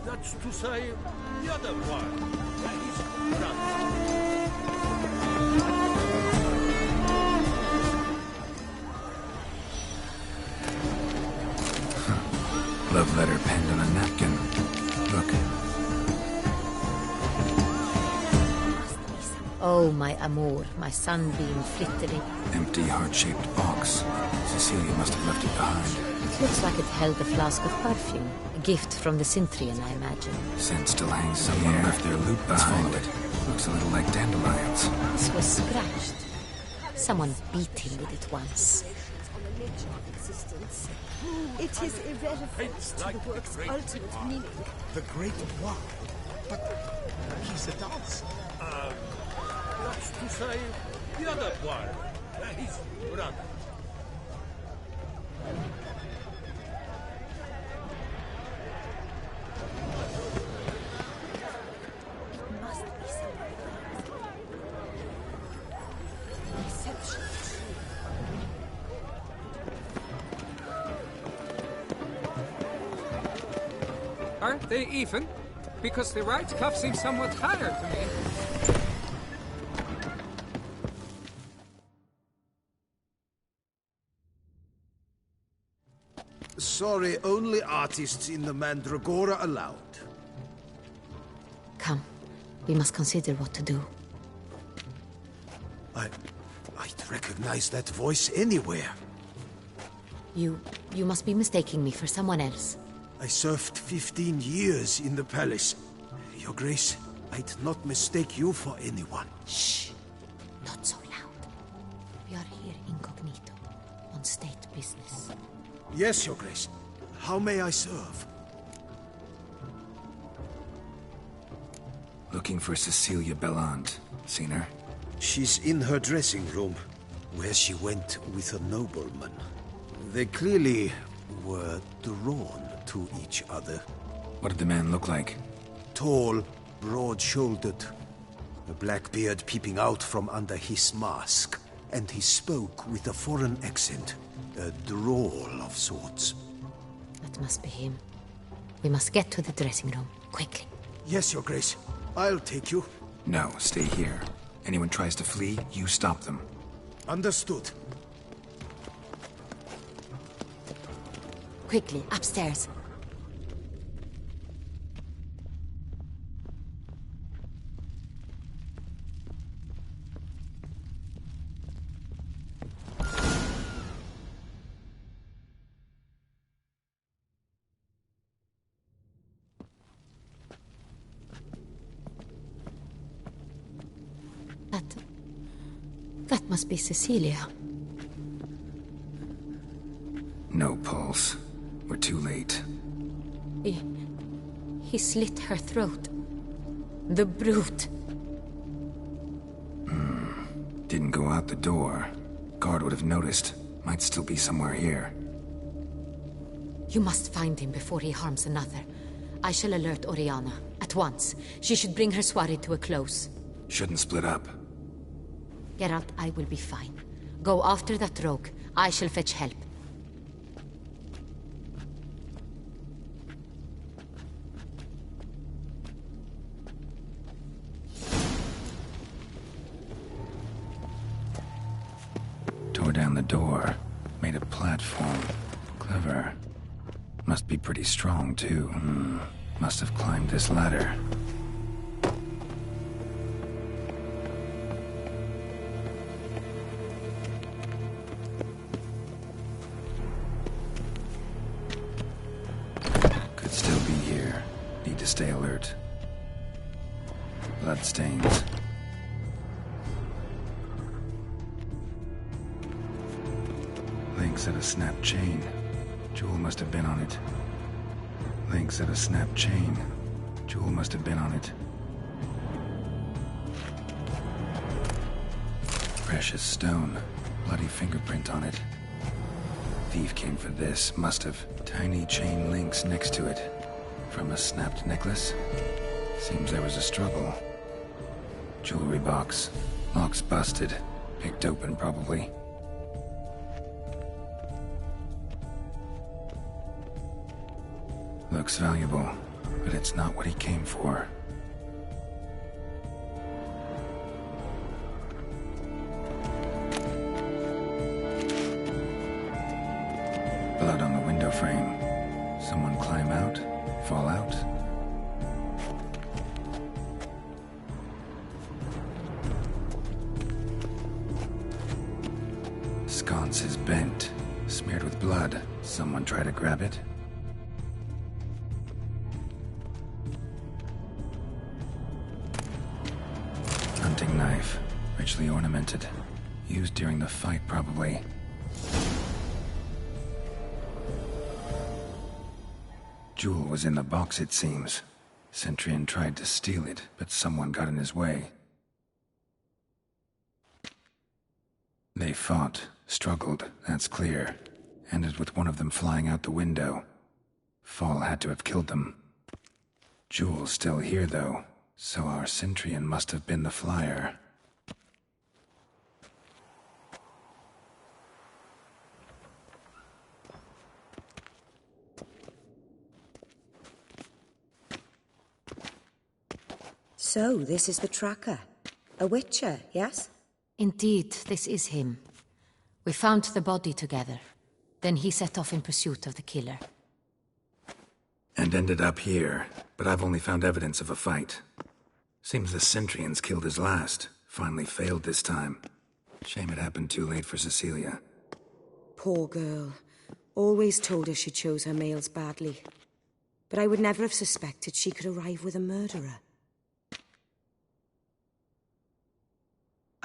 That's to say, the other one. That is done. Love letter penned on a napkin. Look. Oh, my amour, my sunbeam flittery. Empty heart-shaped box. Cecilia must have left it behind. It looks like it held a flask of perfume. A gift from the Cintrian, I imagine. Scent still hangs. Someone left their loot behind. Looks a little like dandelions. This was scratched. Someone beat him with it once. It is irrelevant to the work's ultimate meaning. The Great Why? But he's a dancer. That's to say, the other one. His brother. Aren't they even? Because the right cuff seems somewhat higher to me. Sorry, only artists in the Mandragora allowed. Come, we must consider what to do. I'd recognize that voice anywhere. You must be mistaking me for someone else. I served 15 years in the palace. Your Grace, I'd not mistake you for anyone. Shh! Not so loud. We are here incognito, on state business. Yes, Your Grace. How may I serve? Looking for Cecilia Bellant. Seen her? She's in her dressing room, where she went with a nobleman. They clearly were drawn to each other. What did the man look like? Tall, broad-shouldered, a black beard peeping out from under his mask, and he spoke with a foreign accent, a drawl of sorts. A That must be him. We must get to the dressing room, quickly. Yes, Your Grace. I'll take you. No, stay here. Anyone tries to flee, you stop them. Understood. Quickly, upstairs. That must be Cecilia. No pulse. We're too late. He slit her throat. The brute. Didn't go out the door. Guard would have noticed. Might still be somewhere here. You must find him before he harms another. I shall alert Oriana. At once. She should bring her soirée to a close. Shouldn't split up. Geralt, I will be fine. Go after that rogue. I shall fetch help. Tore down the door. Made a platform. Clever. Must be pretty strong, too. Must have climbed this ladder. Could still be here. Need to stay alert. Bloodstains. Links at a snapped chain. Jewel must have been on it. Links at a snapped chain. Jewel must have been on it. Precious stone. Bloody fingerprint on it. Thief came for this. Must have. Tiny chain links next to it. From a snapped necklace? Seems there was a struggle. Jewelry box. Lock's busted. Picked open, probably. Looks valuable, but it's not what he came for. Blood on the window frame. Someone climb out? Fall out? Sconce is bent, smeared with blood. Someone try to grab it? Hunting knife, richly ornamented. Used during the fight, probably. Jewel was in the box, it seems. Centurion tried to steal it, but someone got in his way. They fought, struggled, that's clear. Ended with one of them flying out the window. Fall had to have killed them. Jewel's still here, though. So our Centurion must have been the flyer. So, this is the tracker. A witcher, yes? Indeed, this is him. We found the body together. Then he set off in pursuit of the killer. And ended up here, but I've only found evidence of a fight. Seems the Centurions killed his last. Finally failed this time. Shame it happened too late for Cecilia. Poor girl. Always told her she chose her males badly. But I would never have suspected she could arrive with a murderer.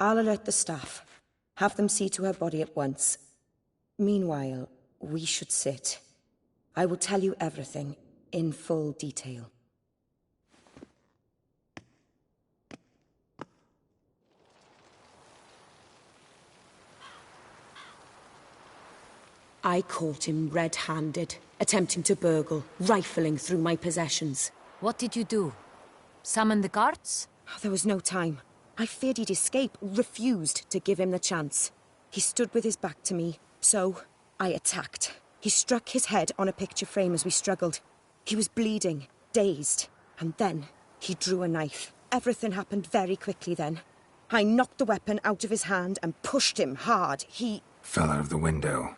I'll alert the staff. Have them see to her body at once. Meanwhile, we should sit. I will tell you everything, in full detail. I caught him red-handed, attempting to burgle, rifling through my possessions. What did you do? Summon the guards? There was no time. I feared he'd escape, refused to give him the chance. He stood with his back to me, so I attacked. He struck his head on a picture frame as we struggled. He was bleeding, dazed, and then he drew a knife. Everything happened very quickly then. I knocked the weapon out of his hand and pushed him hard. He fell out of the window.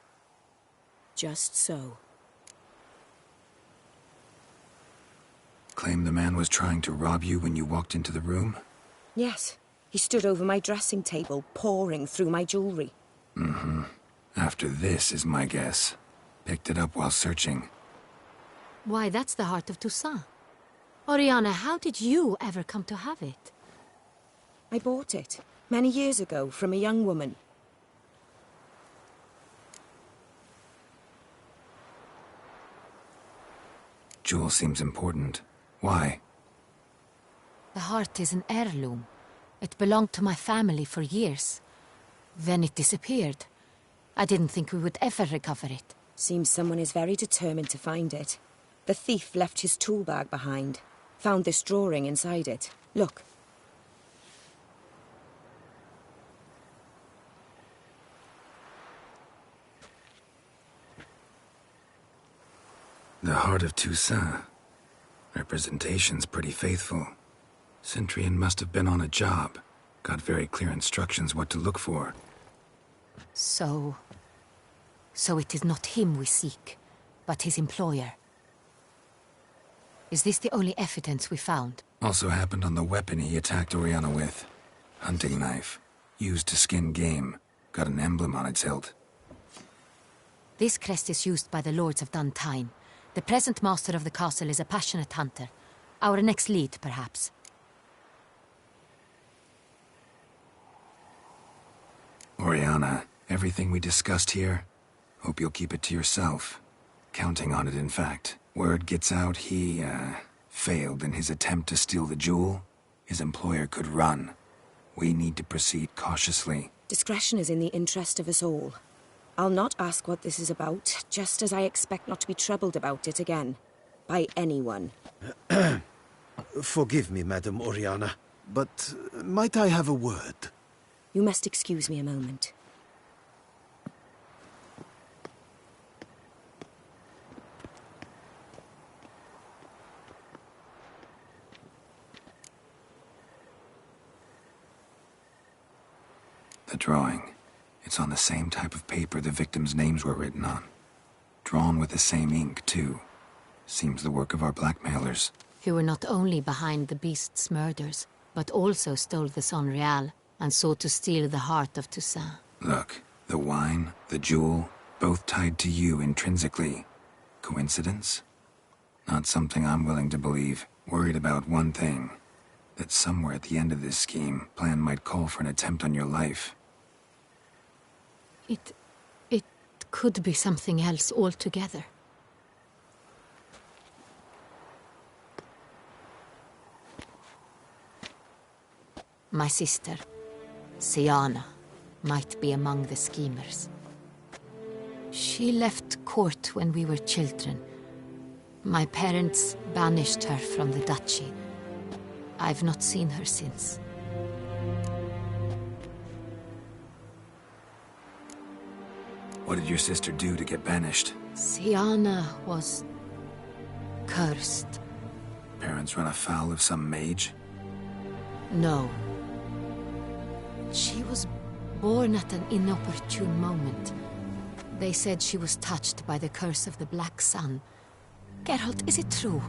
Just so. Claim the man was trying to rob you when you walked into the room? Yes. He stood over my dressing table, pouring through my jewelry. Mm-hmm. After this is my guess. Picked it up while searching. Why, that's the heart of Toussaint. Oriana, how did you ever come to have it? I bought it, many years ago, from a young woman. Jewel seems important. Why? The heart is an heirloom. It belonged to my family for years. Then it disappeared. I didn't think we would ever recover it. Seems someone is very determined to find it. The thief left his tool bag behind. Found this drawing inside it. Look. The heart of Toussaint. Representation's pretty faithful. Centurion must have been on a job. Got very clear instructions what to look for. So it is not him we seek, but his employer. Is this the only evidence we found? Also happened on the weapon he attacked Oriana with. Hunting knife. Used to skin game. Got an emblem on its hilt. This crest is used by the Lords of Duntine. The present master of the castle is a passionate hunter. Our next lead, perhaps. Oriana, everything we discussed here, hope you'll keep it to yourself. Counting on it, in fact. Word gets out he, failed in his attempt to steal the jewel. His employer could run. We need to proceed cautiously. Discretion is in the interest of us all. I'll not ask what this is about, just as I expect not to be troubled about it again. By anyone. Forgive me, Madam Oriana, but might I have a word? You must excuse me a moment. The drawing. It's on the same type of paper the victims' names were written on. Drawn with the same ink, too. Seems the work of our blackmailers. Who were not only behind the beast's murders, but also stole the Son Real and sought to steal the heart of Toussaint. Look, the wine, the jewel, both tied to you intrinsically. Coincidence? Not something I'm willing to believe. Worried about one thing. That somewhere at the end of this scheme, plan might call for an attempt on your life. It could be something else altogether. My sister, Siana, might be among the schemers. She left court when we were children. My parents banished her from the duchy. I've not seen her since. What did your sister do to get banished? Siana was cursed. Parents run afoul of some mage? No. She was born at an inopportune moment. They said she was touched by the curse of the Black Sun. Geralt, is it true?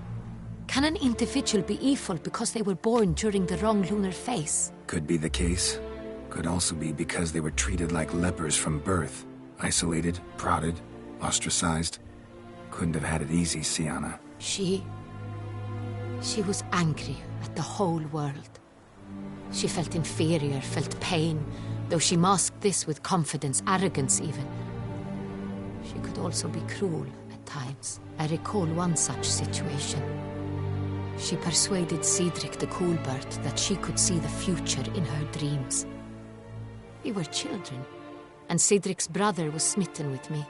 Can an individual be evil because they were born during the wrong lunar phase? Could be the case. Could also be because they were treated like lepers from birth. Isolated, prodded, ostracized. Couldn't have had it easy, Siana. She was angry at the whole world. She felt inferior, felt pain, though she masked this with confidence, arrogance even. She could also be cruel at times. I recall one such situation. She persuaded Cedric the Coolbird that she could see the future in her dreams. We were children, and Cedric's brother was smitten with me.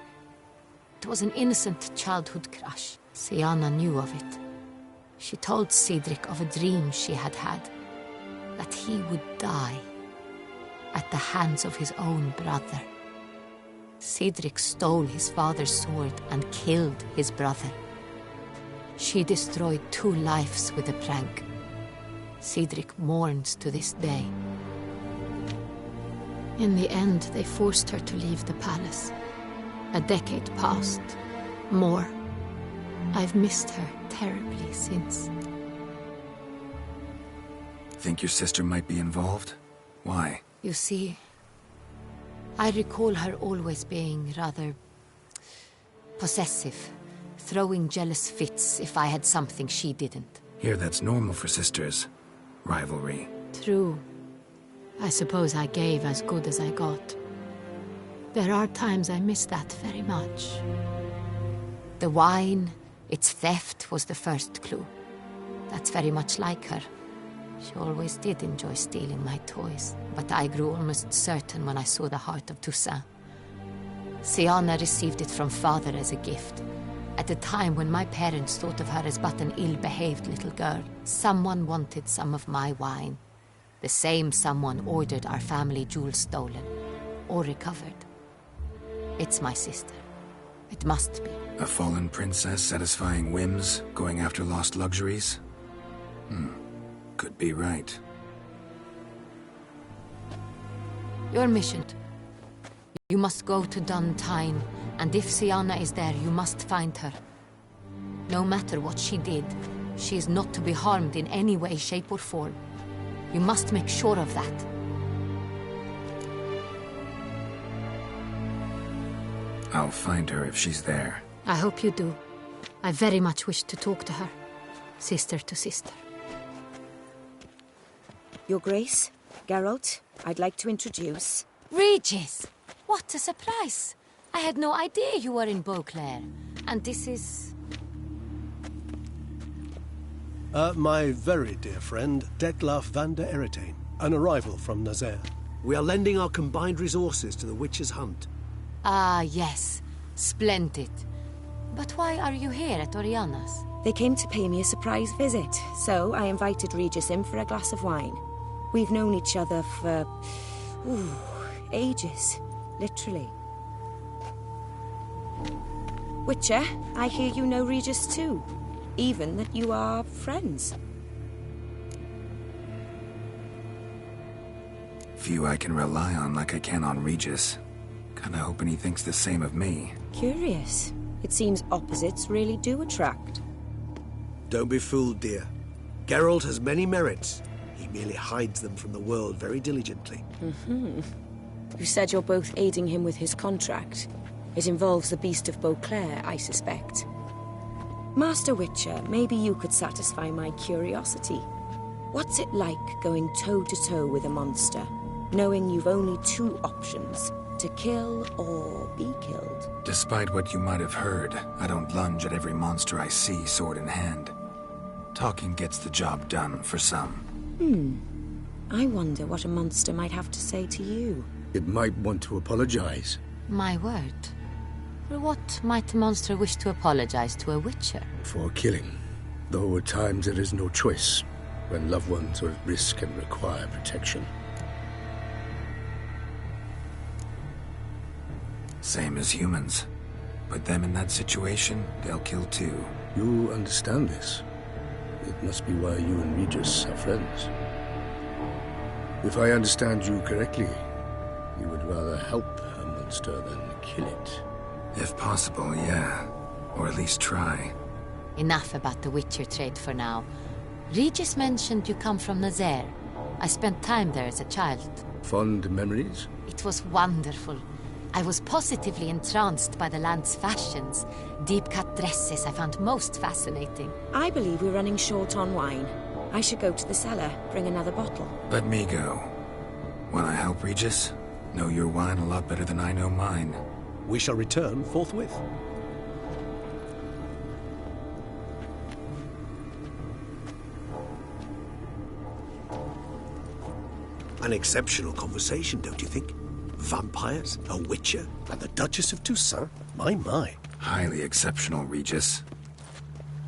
It was an innocent childhood crush. Siana knew of it. She told Cedric of a dream she had had, that he would die at the hands of his own brother. Cedric stole his father's sword and killed his brother. She destroyed 2 lives with a prank. Cedric mourns to this day. In the end, they forced her to leave the palace. A decade passed. More. I've missed her terribly since. Think your sister might be involved? Why? You see, I recall her always being rather possessive, throwing jealous fits if I had something she didn't. Here, that's normal for sisters. Rivalry. True. I suppose I gave as good as I got. There are times I miss that very much. The wine, its theft was the first clue. That's very much like her. She always did enjoy stealing my toys, but I grew almost certain when I saw the heart of Toussaint. Siana received it from father as a gift. At a time when my parents thought of her as but an ill-behaved little girl, someone wanted some of my wine. The same someone ordered our family jewels stolen, or recovered. It's my sister. It must be. A fallen princess satisfying whims, going after lost luxuries? Could be right. Your mission. You must go to Duntine, and if Siana is there, you must find her. No matter what she did, she is not to be harmed in any way, shape, or form. You must make sure of that. I'll find her if she's there. I hope you do. I very much wish to talk to her. Sister to sister. Your Grace, Geralt, I'd like to introduce... Regis! What a surprise! I had no idea you were in Beauclair. And this is... My very dear friend, Detlaf van der Eretain, an arrival from Nazaire. We are lending our combined resources to the Witcher's hunt. Ah, yes. Splendid. But why are you here at Oriana's? They came to pay me a surprise visit, so I invited Regis in for a glass of wine. We've known each other for... ages. Literally. Witcher, I hear you know Regis too. Even that you are friends. Few I can rely on like I can on Regis. Kinda hoping he thinks the same of me. Curious. It seems opposites really do attract. Don't be fooled, dear. Geralt has many merits. He merely hides them from the world very diligently. You said you're both aiding him with his contract. It involves the Beast of Beauclair, I suspect. Master Witcher, maybe you could satisfy my curiosity. What's it like going toe-to-toe with a monster, knowing you've only 2 options, to kill or be killed? Despite what you might have heard, I don't lunge at every monster I see sword in hand. Talking gets the job done for some. I wonder what a monster might have to say to you. It might want to apologize. My word. For what might a monster wish to apologize to a witcher? For killing. Though at times there is no choice, when loved ones are at risk and require protection. Same as humans. Put them in that situation, they'll kill too. You understand this. It must be why you and Regis are friends. If I understand you correctly, you would rather help a monster than kill it. If possible, yeah. Or at least try. Enough about the Witcher trade for now. Regis mentioned you come from Nazaire. I spent time there as a child. Fond memories? It was wonderful. I was positively entranced by the land's fashions. Deep-cut dresses I found most fascinating. I believe we're running short on wine. I should go to the cellar, bring another bottle. Let me go. Wanna help, Regis? Know your wine a lot better than I know mine. We shall return forthwith. An exceptional conversation, don't you think? Vampires, a witcher, and the Duchess of Toussaint? My. Highly exceptional, Regis.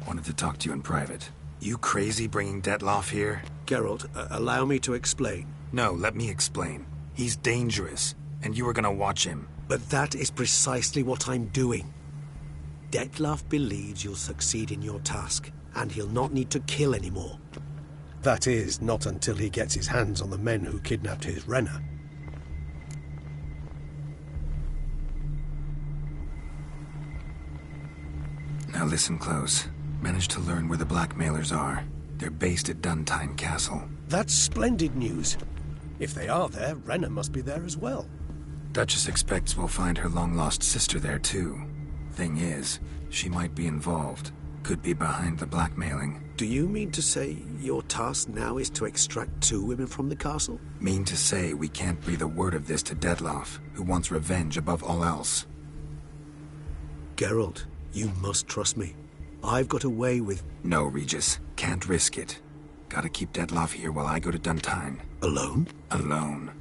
Wanted to talk to you in private. You crazy bringing Detlaf here? Geralt, allow me to explain. No, let me explain. He's dangerous, and you were gonna watch him. But that is precisely what I'm doing. Detlef believes you'll succeed in your task, and he'll not need to kill anymore. That is, not until he gets his hands on the men who kidnapped his Renner. Now listen close. Managed to learn where the blackmailers are. They're based at Duntine Castle. That's splendid news. If they are there, Renner must be there as well. Duchess expects we'll find her long-lost sister there, too. Thing is, she might be involved. Could be behind the blackmailing. Do you mean to say your task now is to extract 2 women from the castle? Mean to say we can't breathe a word of this to Detlef, who wants revenge above all else. Geralt, you must trust me. I've got away with... No, Regis. Can't risk it. Gotta keep Detlef here while I go to Duntine. Alone? Alone.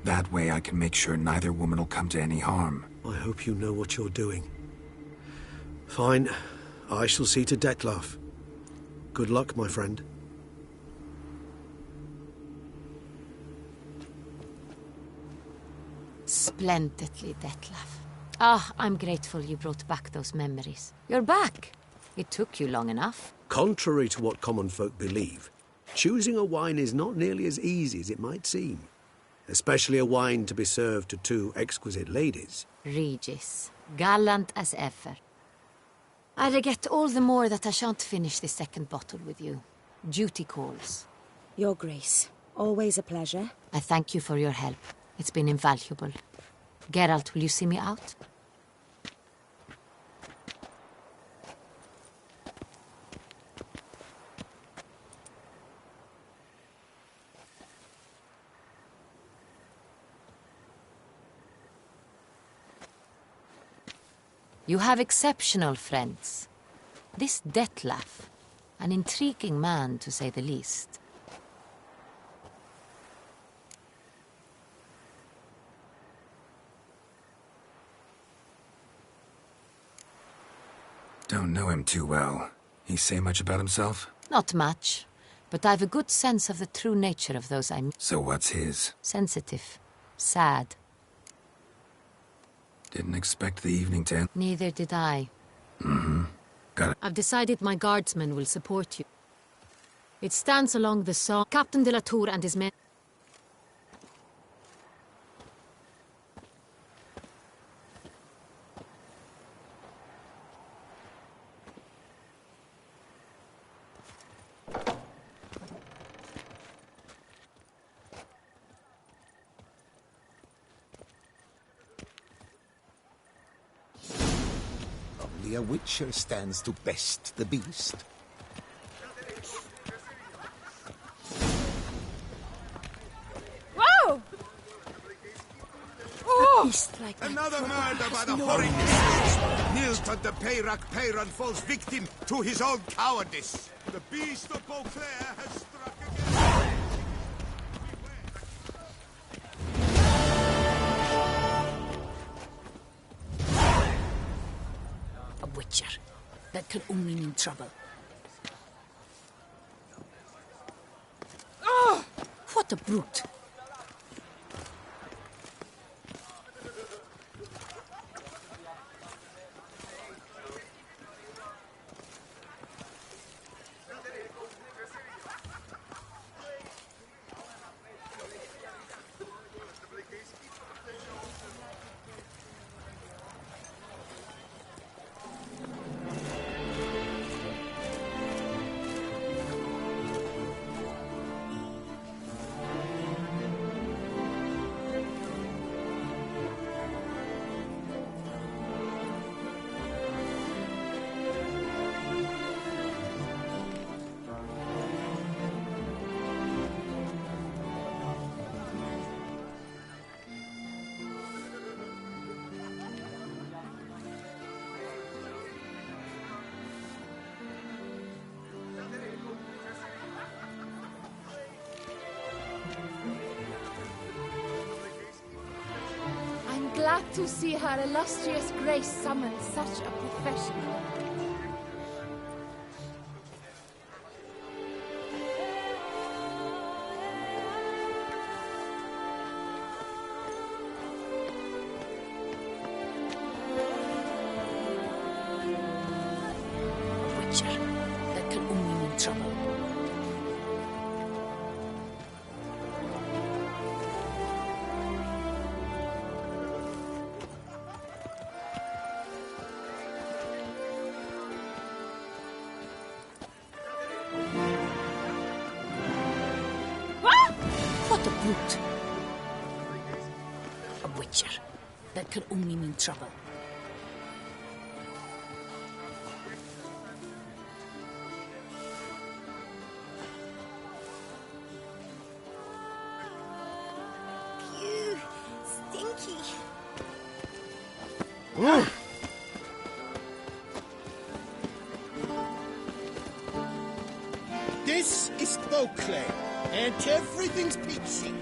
That way I can make sure neither woman will come to any harm. I hope you know what you're doing. Fine. I shall see to Detlef. Good luck, my friend. Splendidly, Detlef. I'm grateful you brought back those memories. You're back. It took you long enough. Contrary to what common folk believe, choosing a wine is not nearly as easy as it might seem. Especially a wine to be served to 2 exquisite ladies. Regis, gallant as ever. I regret all the more that I shan't finish the 2nd bottle with you. Duty calls. Your Grace, always a pleasure. I thank you for your help. It's been invaluable. Geralt, will you see me out? You have exceptional friends. This Detlef, an intriguing man to say the least. Don't know him too well. He say much about himself? Not much, but I've a good sense of the true nature of those I meet. So what's his? Sensitive. Sad. Didn't expect the evening to end. Neither did I. Mm-hmm. Got it. I've decided my guardsmen will support you. It stands along the Somme. Captain de la Tour and his men... Only a witcher stands to best the beast. Whoa! Oh! Like Another murder by the horrid beast! Nilton de Peyrac Peyran falls victim to his own cowardice. The beast of Beauclair has struck again. A witcher. That can only mean trouble. Oh! What a brute! Glad to see her illustrious grace summon such a professional. the brute. A witcher. That could only mean trouble. Phew, stinky. This is Beauclair, and everything's peachy.